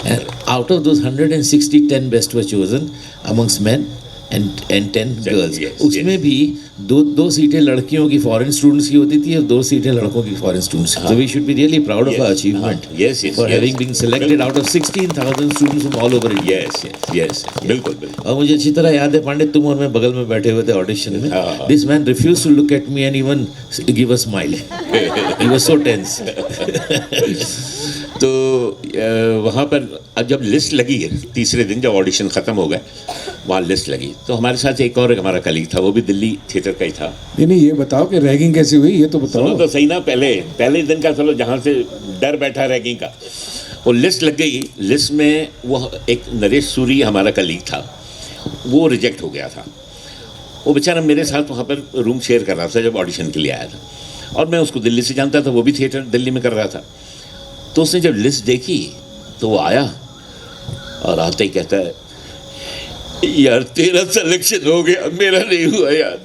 and out of those 160, 10 best were chosen amongst men and 10 girls. उसमें भी दो सीटें लड़कियों की फॉरेन स्टूडेंट्स की होती थी और 2 सीटें लड़कों की फॉरेन स्टूडेंट्स की। So we should be really proud of our achievement for having been selected out of 16,000 students from all over India. Yes, बिल्कुल। और मुझे अच्छी तरह याद है पांडे, तुम और मैं बगल में बैठे हुए थे ऑडिशन में। This man refused to look at me and even give a smile. He was so tense. तो वहाँ पर जब लिस्ट लगी, तीसरे दिन जब ऑडिशन ख़त्म हो गए, वहाँ लिस्ट लगी, तो हमारे साथ एक और हमारा कलीग था, वो भी दिल्ली थिएटर का ही था। नहीं, ये बताओ कि रैगिंग कैसी हुई, ये तो बताओ। तो सही ना, पहले दिन का चलो, जहाँ से डर बैठा रैगिंग का, वो लिस्ट लग गई। लिस्ट में वो एक नरेश सूरी हमारा कलीग था, वो रिजेक्ट हो गया था। वो बेचारा मेरे साथ वहाँ पर रूम शेयर कर रहा था जब ऑडिशन के लिए आया था, और मैं उसको दिल्ली से जानता था, वो भी थिएटर दिल्ली में कर रहा था। तो उसने जब लिस्ट देखी तो वो आया और आते ही कहता है, यार तेरा सिलेक्शन हो गया, मेरा नहीं हुआ यार,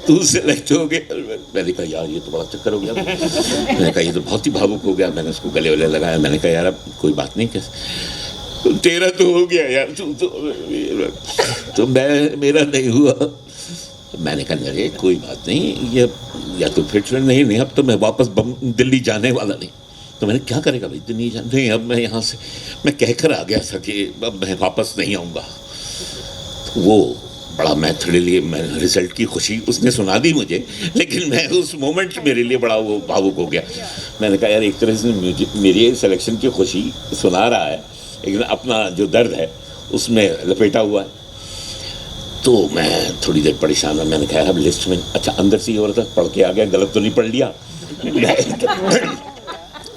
तू सिलेक्ट हो गया। मैंने कहा यार ये तो बड़ा चक्कर हो गया। मैंने कहा ये तो बहुत ही भावुक हो गया। मैंने उसको गले वले लगाया, मैंने कहा यार अब कोई बात नहीं, कैसे तेरा तो हो गया यार, तू तो मेरा नहीं हुआ। मैंने कहा अरे कोई बात नहीं, ये या तो फिट नहीं, अब तो मैं वापस दिल्ली जाने वाला नहीं। तो मैंने क्या करेगा भाई, दिल्ली जाने नहीं, अब मैं यहाँ से मैं कहकर आ गया था कि अब मैं वापस नहीं आऊँगा। तो वो बड़ा मैं रिजल्ट की खुशी उसने सुना दी मुझे, लेकिन मैं उस मोमेंट मेरे लिए बड़ा वो भावुक हो गया। मैंने कहा यार एक तरह से मेरी सिलेक्शन की खुशी सुना रहा है, लेकिन अपना जो दर्द है उसमें लपेटा हुआ है। तो मैं थोड़ी देर परेशान था। मैंने कहा अब लिस्ट में अच्छा अंदर से ये हो रहा था, पढ़ के आ गया, गलत तो नहीं पढ़ लिया।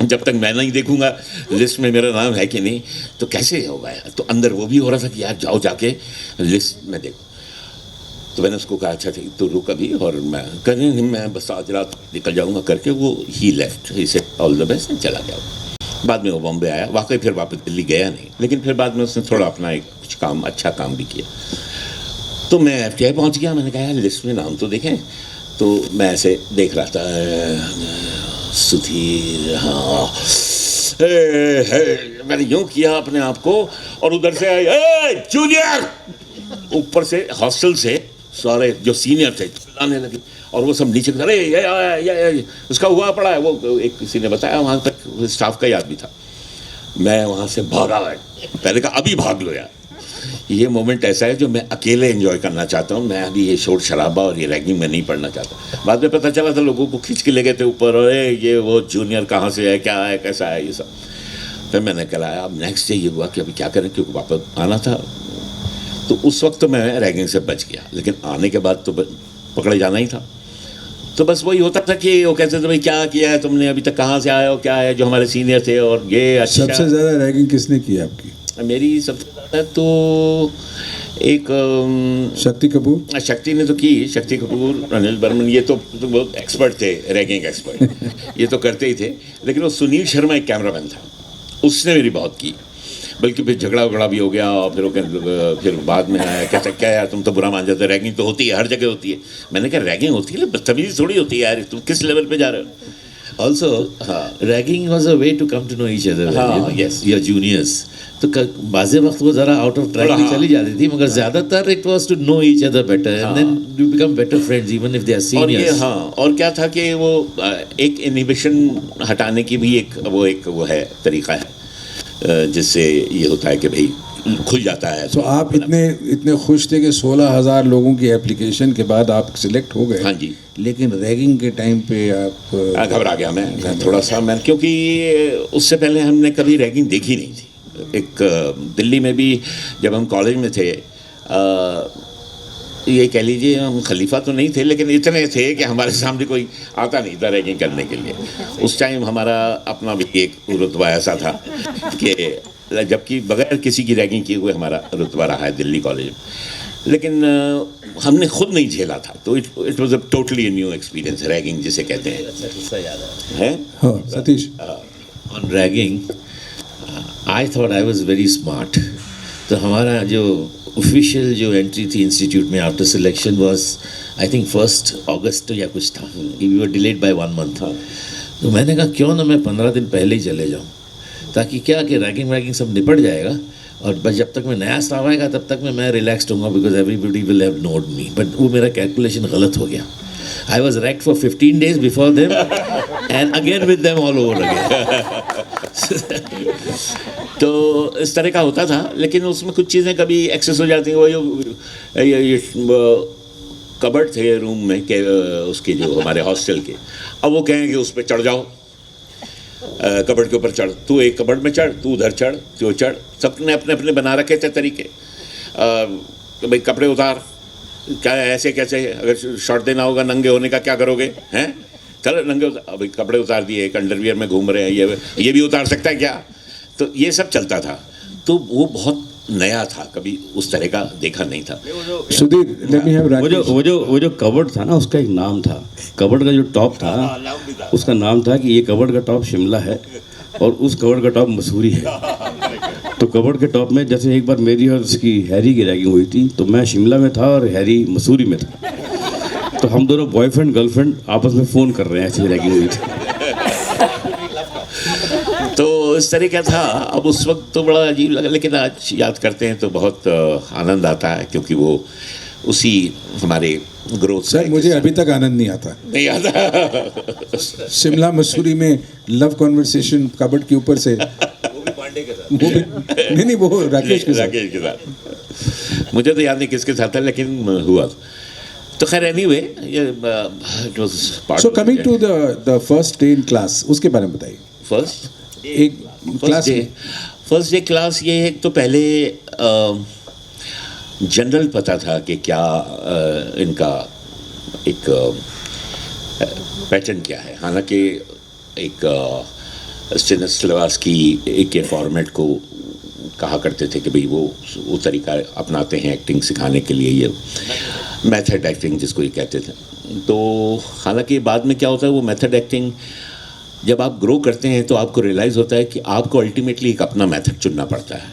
जब तक मैं नहीं देखूंगा लिस्ट में मेरा नाम है कि नहीं तो कैसे होगा यार। तो अंदर वो भी हो रहा था कि यार जाओ जाके लिस्ट में देखो। तो मैंने उसको कहा अच्छा ठीक तो रुक अभी, और मैं बस आज रात निकल जाऊंगा करके वो ही left, he said all the best, चला गया। बाद में वो बॉम्बे आया, वाकई फिर वापस दिल्ली गया नहीं, लेकिन फिर बाद में उसने थोड़ा अपना एक कुछ काम अच्छा काम भी किया। तो मैं FTI पहुंच गया। मैंने कहा यार लिस्ट में नाम तो देखें। तो मैं ऐसे देख रहा था, सुधीर, हाँ मैंने यूँ किया अपने आप को, और उधर से जूनियर, ऊपर से हॉस्टल से सारे जो सीनियर थे चिल्लाने लगे, और वो सब नीचे अरे ये उसका हुआ पड़ा है। वो एक किसी ने बताया, वहाँ तक स्टाफ का ही आदमी था। मैं वहाँ से भागा, पहले कहा अभी भाग लो यार। ये मोमेंट ऐसा है जो मैं अकेले एंजॉय करना चाहता हूँ। मैं अभी ये शोर शराबा और ये रैगिंग में नहीं पढ़ना चाहता। बाद में पता चला था लोगों को खींच के ले गए थे ऊपर, अरे ये वो जूनियर कहाँ से है, क्या है, कैसा है, ये सब। फिर मैंने कराया। अब नेक्स्ट डे ये हुआ कि अभी क्या करें, क्योंकि वापस आना था। तो उस वक्त तो मैं रैगिंग से बच गया, लेकिन आने के बाद तो पकड़े जाना ही था। तो बस वही होता था कि वो कहते थे भाई क्या किया है तुमने, अभी तक कहाँ से आए हो, क्या है, जो हमारे सीनियर थे। और ये अच्छा, सबसे ज़्यादा रैगिंग किसने की आपकी? मेरी सबसे ज़्यादा तो एक शक्ति कपूर। शक्ति ने तो की, शक्ति कपूर, अनिल बर्मन, ये तो बहुत एक्सपर्ट थे, रैगिंग एक्सपर्ट, ये तो करते ही थे। लेकिन वो सुनील शर्मा एक कैमरामैन था, उसने मेरी बहुत की। बल्कि फिर झगड़ा भी हो गया, और फिर बाद में आया कहता क्या यार तुम तो बुरा मान जाते, रैगिंग तो होती है, हर जगह होती है। मैंने कहा रैगिंग होती है, बदतमीजी थोड़ी होती है यार, तुम किस लेवल पे जा रहे हो। Also, ragging was a way to come to know each other. yes. Your juniors. तो बाज़े वक्त वो ज़रा आउट ऑफ ट्रैक भी चली जाती थी, मगर ज़्यादातर it was to know each other better and then you become better friends even if they are seniors. और क्या था कि वो एक इनहिबिशन हटाने की भी वो है तरीका है जिससे ये होता है कि भाई खुल जाता है. तो आप इतने खुश थे कि 16,000 लोगों की एप्लीकेशन के बाद आप सिलेक्ट हो गए. हाँ जी. लेकिन रैगिंग के टाइम पे आप घबरा गया मैं थोड़ा सा, मैं क्योंकि उससे पहले हमने कभी रैगिंग देखी नहीं थी. एक दिल्ली में भी जब हम कॉलेज में थे, ये कह लीजिए हम खलीफा तो नहीं थे लेकिन इतने थे कि हमारे सामने कोई आता नहीं था रैगिंग करने के लिए. उस टाइम हमारा अपना भी एक रुतबा ऐसा था कि जबकि बगैर किसी की रैगिंग किए हुए हमारा रुतबा रहा है दिल्ली कॉलेज में, लेकिन हमने खुद नहीं झेला था. तो it was a totally new experience, ragging जिसे कहते हैं. हाँ Satish, on ragging I thought I was very smart. तो हमारा जो ऑफिशियल जो एंट्री थी इंस्टीट्यूट में after selection was I think 1 अगस्त या कुछ था. We were delayed by 1 month. तो मैंने कहा क्यों ना मैं 15 दिन पहले ही चले जाऊँ, ताकि क्या कि रैगिंग सब निपट जाएगा और बस जब तक मैं नया स्टाफ आएगा तब तक मैं रिलैक्सड होऊंगा because everybody will have node me. But वो मेरा कैलकुलेशन गलत हो गया. I was raked for 15 days before them and again with them all over again. तो इस तरह का होता था, लेकिन उसमें कुछ चीज़ें कभी एक्सेस हो जाती हैं. वो जो कबर्ड थे रूम में के उसके जो हमारे हॉस्टल के, अब वो कहें कि उस पर चढ़ जाओ, कबर्ड के ऊपर चढ़, तू एक कबर्ड में चढ़, तू उधर चढ़, तू चढ़. सबने अपने अपने बना रखे थे तरीके. भाई कपड़े उतार, क्या ऐसे कैसे, अगर शॉर्ट देना होगा नंगे होने का क्या करोगे हैं, चलो नंगे उतार. भाई कपड़े उतार दिए, एक अंडरवियर में घूम रहे हैं, ये भी उतार सकता है क्या. तो ये सब चलता था. तो वो बहुत नया था, कभी उस तरह का देखा नहीं था. Sudhir, let me have Rakesh. वो जो कबर्ड था ना, उसका एक नाम था. कबर्ड का जो टॉप था उसका नाम था कि ये कबर्ड का टॉप शिमला है और उस कबर्ड का टॉप मसूरी है. तो कबर्ड के टॉप में जैसे एक बार मेरी और उसकी हैरी की रैगिंग हुई थी, तो मैं शिमला में था और हैरी मसूरी में था. तो हम दोनों बॉयफ्रेंड गर्लफ्रेंड आपस में फ़ोन कर रहे हैं, ऐसी रैगिंग हुई थी. तो इस तरह का था. अब उस वक्त तो बड़ा अजीब लगा, लेकिन आज याद करते हैं तो बहुत आनंद आता है, क्योंकि वो उसी हमारे ग्रोथ. सर मुझे अभी तक आनंद नहीं आता. नहीं आता. शिमला मसूरी में लव कॉन्वर्सेशन कबर्ड के ऊपर से, वो भी पांडे के साथ. नहीं वो राकेश के साथ. मुझे तो याद नहीं किसके साथ था, लेकिन हुआ. तो खैर anyway, it was part. So coming to the first day in class, उसके बारे में बताइए. फर्स्ट डे क्लास ये है, तो पहले जनरल पता था कि क्या इनका एक पैटर्न क्या है. हालांकि एक सिलेबस की एक फॉर्मेट को कहा करते थे कि भाई वो तरीका अपनाते हैं एक्टिंग सिखाने के लिए, ये मेथड एक्टिंग जिसको ये कहते थे. तो हालांकि बाद में क्या होता है, वो मेथड एक्टिंग जब आप ग्रो करते हैं तो आपको रियलाइज़ होता है कि आपको अल्टीमेटली एक अपना मेथड चुनना पड़ता है.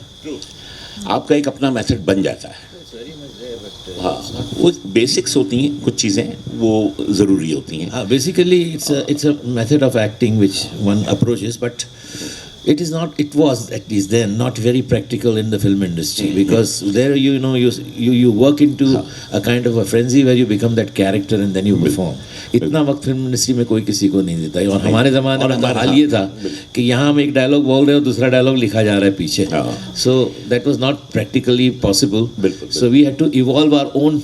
आपका एक अपना मेथड बन जाता है. हाँ, वो बेसिक्स होती हैं, कुछ चीज़ें वो ज़रूरी होती हैं. हाँ, basically it's a method of acting which one approaches, but it is not, it was at least then not very practical in the film industry, because there you work into a kind of a frenzy where you become that character and then you perform. इतना वक्त film industry में कोई किसी को नहीं देता. और हमारे ज़माने में हाल ये था कि यहाँ हम एक डायलॉग बोल रहे हो, दूसरा डायलॉग लिखा जा रहा है पीछे. So that was not practically possible. So we had to evolve our own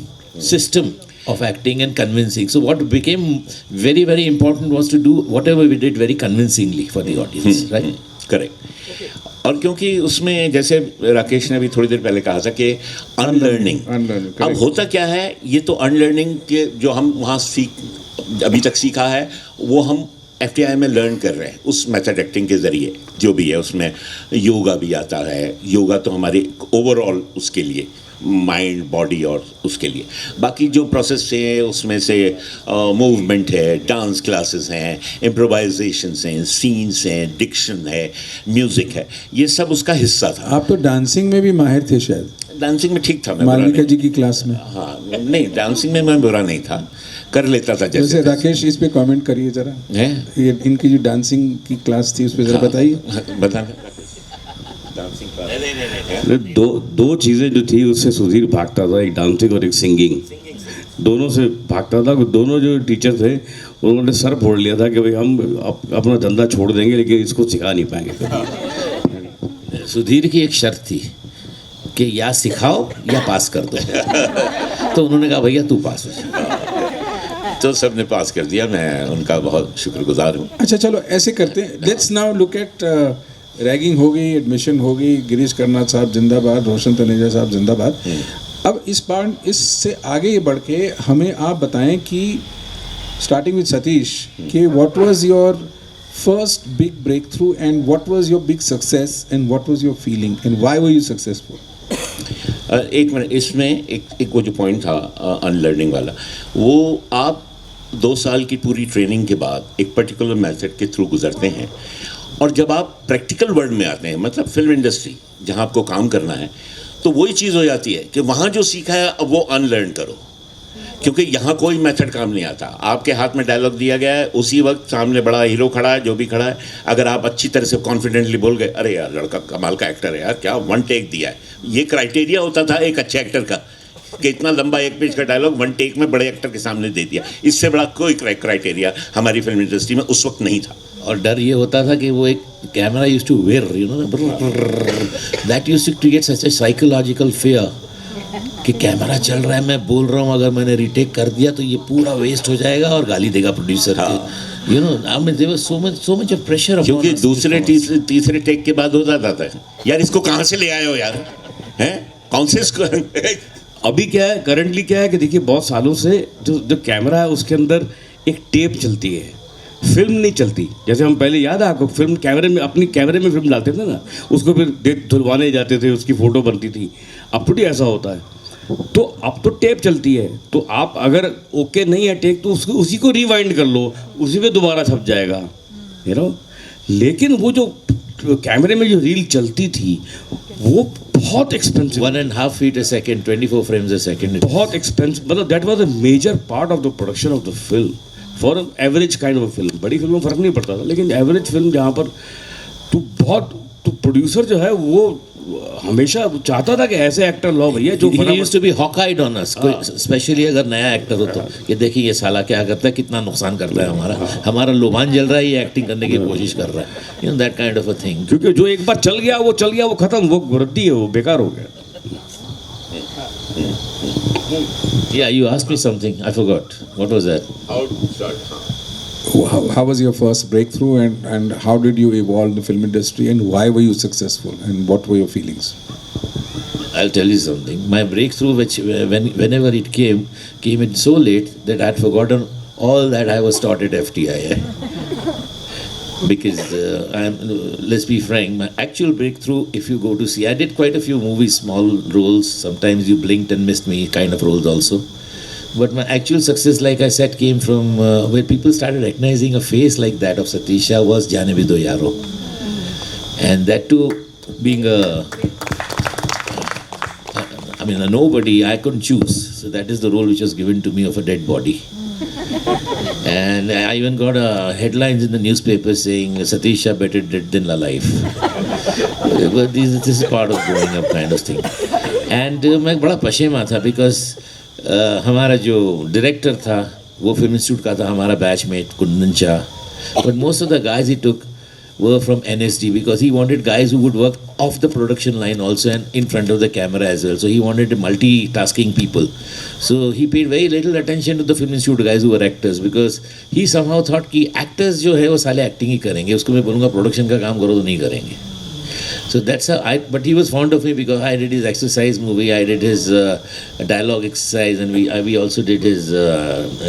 system of acting and convincing. So what became very very important was to do whatever we did very convincingly for the audience, right? Correct. और क्योंकि उसमें जैसे राकेश ने भी थोड़ी देर पहले कहा था कि अनलर्निंग. अब होता क्या है, ये तो अनलर्निंग के जो हम वहाँ अभी तक सीखा है वो हम FTI में लर्न कर रहे हैं उस मेथड एक्टिंग के ज़रिए. जो भी है उसमें योगा भी आता है. योगा तो हमारे ओवरऑल उसके लिए माइंड बॉडी और उसके लिए. बाकी जो प्रोसेस है उसमें से मूवमेंट है, डांस क्लासेस हैं, इम्प्रोवाइजेशंस हैं, सीन्स हैं, डिक्शन है, म्यूज़िक है, ये सब उसका हिस्सा था. आप तो डांसिंग में भी माहिर थे शायद. डांसिंग में ठीक था, मैं बुरा मालविका नहीं। जी की क्लास में। हाँ नहीं, डांसिंग में मैं बुरा नहीं था, कर लेता था वैसे जैसे राकेश इस पे कमेंट करिए जरा, है। ये इनकी जो डांसिंग की क्लास थी उस पे जरा बताइए। बताना डांसिंग क्लास। दो चीज़ें जो थी उससे सुधीर भागता था, एक डांसिंग और एक सिंगिंग, दोनों से भागता था। दोनों जो टीचर थे उन्होंने सर फोड़ लिया था कि भाई हम अपना धंधा छोड़ देंगे लेकिन इसको सिखा नहीं पाएंगे कभी। सुधीर की एक शर्त थी कि या सिखाओ या पास कर दो। तो उन्होंने कहा भैया तू पास हो जा। तो सबने पास कर दिया, मैं उनका बहुत शुक्रगुजार हूँ। अच्छा चलो ऐसे करते हैं, let's now look at ragging हो गई, एडमिशन हो गई, गिरीश कर्नाड साहब जिंदाबाद, रोशन तनेजा साहब जिंदाबाद। अब इस बार इससे आगे बढ़ के हमें आप बताएं कि स्टार्टिंग विद सतीश कि what was your first big breakthrough and what was your big success and what was your feeling and why were you successful? एक मिनट, इसमें एक वो जो पॉइंट था अनलर्निंग वाला, वो आप 2 साल की पूरी ट्रेनिंग के बाद एक पर्टिकुलर मेथड के थ्रू गुजरते हैं, और जब आप प्रैक्टिकल वर्ल्ड में आते हैं, मतलब फिल्म इंडस्ट्री जहाँ आपको काम करना है, तो वही चीज़ हो जाती है कि वहाँ जो सीखा है अब वो अनलर्न करो, क्योंकि यहाँ कोई मेथड काम नहीं आता। आपके हाथ में डायलॉग दिया गया है, उसी वक्त सामने बड़ा हीरो खड़ा है, जो भी खड़ा है, अगर आप अच्छी तरह से कॉन्फिडेंटली बोल गए, अरे यार लड़का कमाल का एक्टर है यार, क्या 1 टेक दिया है। ये क्राइटेरिया होता था एक अच्छे एक्टर का कि इतना लंबा 1 पेज का डायलॉग 1 टेक में बड़े एक्टर के सामने दे दिया। इससे बड़ा कोई क्राइटेरिया हमारी फिल्म इंडस्ट्री में उस वक्त नहीं था। और डर ये होता था कि वो एक camera used to wear, you know, that used to create such a psychological fear कि कैमरा चल रहा है, मैं बोल रहा हूँ, अगर मैंने रिटेक कर दिया तो ये पूरा वेस्ट हो जाएगा और गाली देगा producer. You know, I mean there was so much of pressure. क्योंकि दूसरे तीसरे टेक के बाद होता था यार इसको कहाँ से ले आए हो यार, हैं कौन से इसको अभी क्या है, करंटली क्या है कि देखिए बहुत सालों से जो कैमरा है उसके अंदर एक टेप चलती है, फिल्म नहीं चलती। जैसे हम पहले, याद है आपको, फिल्म कैमरे में, अपनी कैमरे में फिल्म डालते थे ना, उसको फिर धुलवाने जाते थे, उसकी फ़ोटो बनती थी। अब थोड़ी ऐसा होता है। तो अब तो टेप चलती है, तो आप अगर ओके नहीं है टेक तो उसको उसी को रिवाइंड कर लो, उसी में दोबारा छप जाएगा, यू नो। लेकिन वो जो कैमरे में जो रील चलती थी वो बहुत expensive, 1.5 feet a second, 24 frames a second, बहुत एक्सपेंसिव, मतलब that was a major part of the production of the film for average kind of film. बड़ी फिल्म में फ़र्क नहीं पड़ता था, लेकिन एवरेज फिल्म जहाँ पर तो प्रोड्यूसर जो है वो हमेशा चाहता था कि ऐसे एक्टर लो भैया जो he used to be hawk-eyed on us, specially अगर नया एक्टर हो तो कि देखिए ये साला क्या करता है, कितना नुकसान करता है, हमारा लोबान जल रहा है, ये एक्टिंग करने की कोशिश कर रहा है, you know, that kind of a thing. क्योंकि जो एक बार चल गया वो खत्म, वो रद्दी है, वो बेकार हो गया। Yeah, you asked me something, I forgot. What was that? How was your first breakthrough and how did you evolve the film industry and why were you successful and what were your feelings? I'll tell you something. My breakthrough, which whenever it came in so late that I had forgotten all that I was taught at FTI. Because let's be frank, my actual breakthrough, if you go to see, I did quite a few movies, small roles. Sometimes you blinked and missed me kind of roles also. But my actual success, like I said, came from where people started recognizing a face like that of Satish Shah was Jaane Bhi Do Yaro. And that too, being a nobody, I couldn't choose. So that is the role which was given to me of a dead body. And I even got headlines in the newspaper saying Satish Shah better dead than alive. But this is part of growing up kind of thing. And मैं बड़ा पशेमा था because हमारा जो director था वो film institute का था, हमारा batchmate Kundan Shah, but most of the guys he took were from NSD because he wanted guys who would work off the production line also and in front of the camera as well. So he wanted multitasking people. So he paid very little attention to the film institute guys who were actors because he somehow thought कि actors जो है वो साले acting ही करेंगे, उसको मैं बोलूँगा production का काम करो तो नहीं करेंगे. So that's how but he was fond of me because I did his exercise movie, I did his dialogue exercise, and we also did his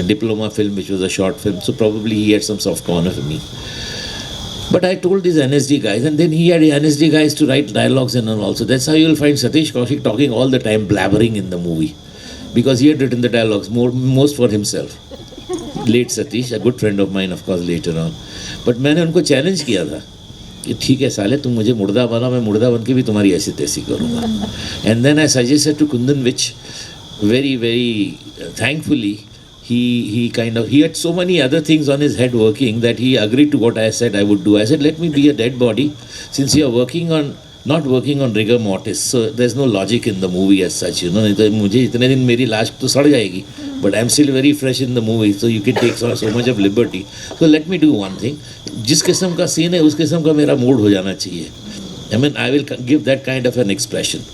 diploma film, which was a short film. So probably he had some soft corner for me. But I told these NSD guys, and then he had NSD guys to write dialogues and all. So that's how you'll find Satish Kaushik talking all the time, blabbering in the movie, because he had written the dialogues most for himself. Late Satish, a good friend of mine, of course, later on. But मैंने उनको challenge किया था कि ठीक है साले तुम मुझे मुर्दा बना, मैं मुर्दा बन के भी तुम्हारी ऐसी तैसी करूँगा. And then I suggested to Kundan, which very very thankfully he had so many other things on his head working that he agreed to what I said I would do. I said, let me be a dead body, since you are not working on rigor mortis, so there's no logic in the movie as such, you know. नहीं तो मुझे इतने दिन मेरी लाश तो सड़ जाएगी, but I'm still very fresh in the movie, so you can take so much of liberty. So let me do one thing. जिस किस्म का सीन है उस किस्म का मेरा मूड हो जाना चाहिए. I mean, I will give that kind of an expression.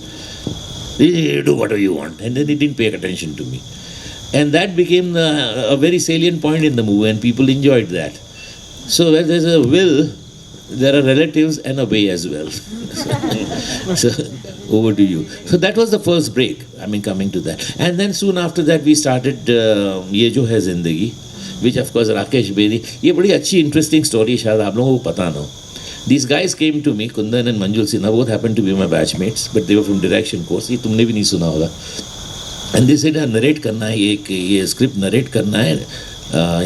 You do whatever you want. And then he didn't pay attention to me. And that became a very salient point in the movie, and people enjoyed that. So where there's a will, there are relatives and a way as well. So over to you. So that was the first break, I mean, coming to that. And then soon after that we started Ye Jo Hai Zindagi, which of course Rakesh Bedi. ये बड़ी अच्छी interesting story, शायद आप लोगों को पता ना. These guys came to me, Kundan and Manjul Sinha, both happened to be my batchmates, but they were from direction course. ये तुमने भी नहीं सुना होगा. And they said, narrate करना है, ये script narrate करना है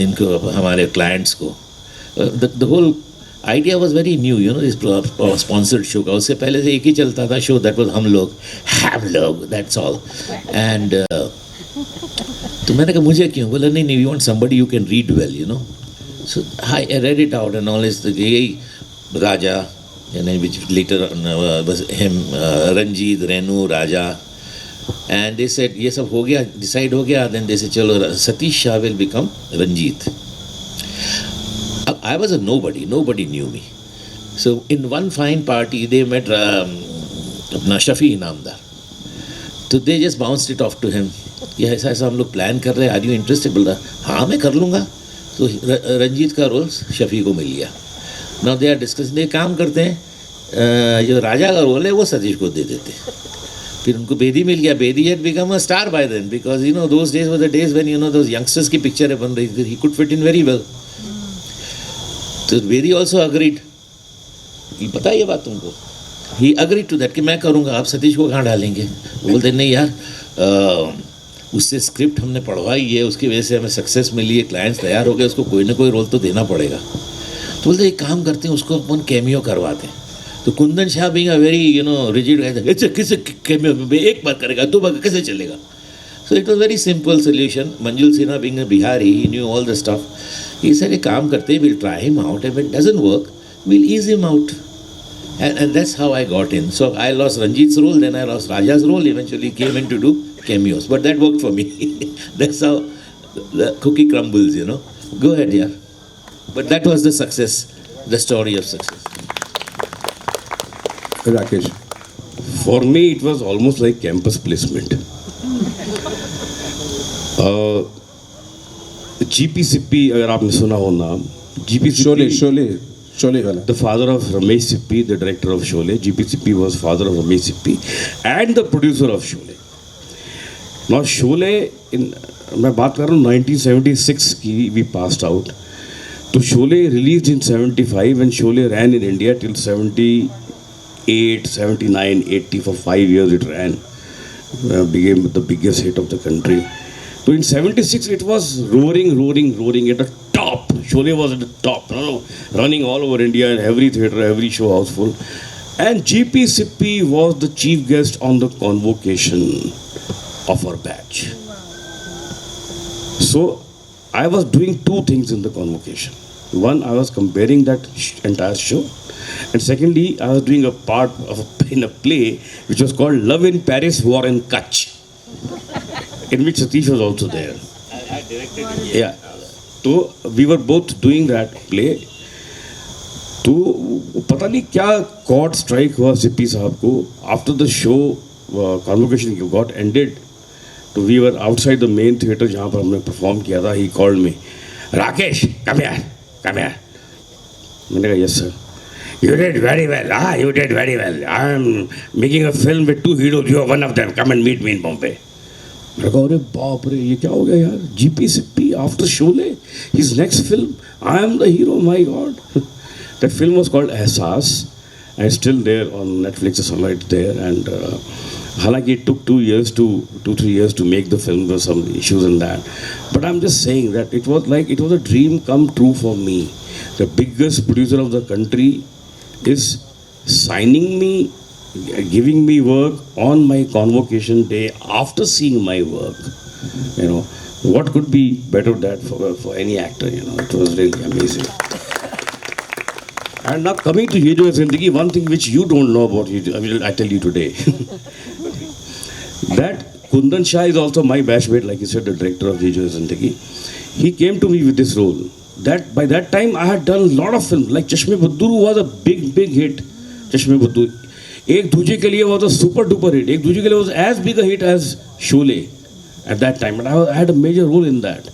इनको, हमारे clients को. The whole idea was very new, you know, this sponsored show का. उससे पहले से एक ही चलता था show, that was हम लोग, that's all. And तो मैंने कहा मुझे क्यों? बोला नहीं, we want somebody who can read well, you know. So I read it out and all this. Raja, and which later was him, Ranjit, Renu, Raja, and they said ये सब हो गया, decide हो गया. Then they said चलो Satish Shah will become Ranjit. I was a nobody knew me. So in one fine party they met अपना Shafi Inamdar. So they just bounced it off to him. ये ऐसा ऐसा हम लोग प्लान कर रहे हैं, are you interested? बोल रहा हाँ मैं कर लूँगा. तो रंजीत का रोल शफी को मिल गया. Now they are discussing, they काम करते हैं, जो राजा का रोल है वो सतीश को दे देते. फिर उनको बेदी मिल गया. Bedi had become a star by then, because you know those days were the days when, you know, those youngsters की पिक्चरें बन रही थी. He could fit in very well. तो बेदी also agreed. ये पता है ये बात तुमको? He agreed to that कि मैं करूँगा, आप सतीश को कहाँ डालेंगे? बोलते नहीं यार, उससे स्क्रिप्ट हमने पढ़वाई है, उसकी वजह से हमें सक्सेस मिली है, क्लाइंट्स तैयार हो गए, उसको कोई ना कोई रोल तो देना पड़ेगा. तो बोलते एक काम करते हैं, उसको अपन कैमियो करवाते हैं. तो Kundan Shah being a very rigid guy, किसे कैमियो एक बार करेगा, दो बार कैसे चलेगा? So it was very simple solution. Manjul Sinha being a Bihari, he knew all the stuff. He said एक काम करते हैं, will try him out, if it doesn't work will ease him out. And that's how I got in. So I lost Ranjit's role, then I lost Raja's role, eventually came in to do cameos. But that worked for me. That's how the cookie crumbles, you know. Go ahead, yeah. But that was the success, the story of success. Rakesh. For me, it was almost like campus placement. GP अगर आपने सुना हो नाम, Sholay wala. The father of Ramesh Sippy, the director of Sholay. GP Sippy was father of Ramesh Sippy and the producer of Sholay. Now Sholay, मैं बात कर रहा हूँ 1976 की, we passed out. तो Sholay released in 75 and Sholay ran in India till 78, 79, 80. For 5 years it ran. Became the biggest hit of the country. So in 76 it was roaring at the top. Sholay was at the top, running all over India in every theatre, every show house full. And GP Sippy was the chief guest on the convocation of our batch. So I was doing two things in the convocation. One, I was comparing that entire show. And secondly, I was doing a part in a play which was called Love in Paris, War in Kutch, in which Satish was also there. I directed it. Yeah. So we were both doing that play. तो पता नहीं क्या cord strike हुआ सिप्पी साहब को. After the show convocation got ended, तो we were outside the main theatre जहाँ पर हमने परफॉर्म किया था. He called me, Rakesh come here. मैंने कहा yes sir. You did very well. You did very well. I am making a film with 2 heroes. You are one of them. Come and meet me in Bombay. मैंने कहा अरे बाप रे, ये क्या हो गया यार? GP Sippy after Sholay, his next film, I am the hero. My God. That film was called Ehsaas, and it's still there on Netflix or somewhere. It's there, and हालांकि it took 2 years to 2-3 years to make the film. There were some issues in that, but I'm just saying that it was a dream come true for me. The biggest producer of the country is signing me, giving me work on my convocation day after seeing my work. You know, what could be better than that for any actor? You know, it was really amazing. And now coming to Ye Jo Hai Zindagi, one thing which you don't know about I tell you today. That Kundan Shah is also my batchmate, like you said, the director of Ye Jo Hai Zindagi. He came to me with this role. That by that time I had done a lot of films, like Chashme Buddur was a big hit. Chashme Buddur. Ek Duje Ke Liye was a super duper hit. Ek Duje Ke Liye was as big a hit as Sholay at that time, and I had a major role in that.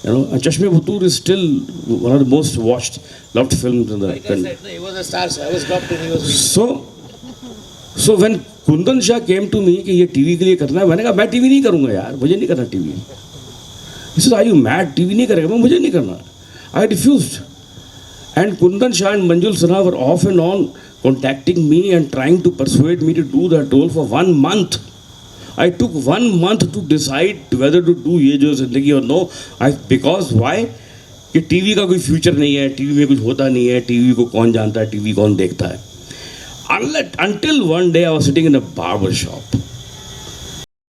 You know, and Chashme Buddur is still one of the most watched, loved films in the country. He was a star, I was dropped in, he was... So when Kundan Shah came to me कि ये TV के लिए करना है, मैंने कहा मैं TV नहीं करूँगा यार, मुझे नहीं करना TV. He said, are you mad? TV नहीं करेगा, मैं मुझे नहीं करना. I refused. And Kundan Shah and Manjul Sinha were off and on contacting me and trying to persuade me to do that role for 1 month. I took 1 month to decide whether to do Ye Jo Hai Zindagi or no. Because why? कि TV का कोई future नहीं है, TV में कुछ होता नहीं है, टीवी को कौन जानता है, टीवी कौन देखता है. Until one day I was sitting in a barber shop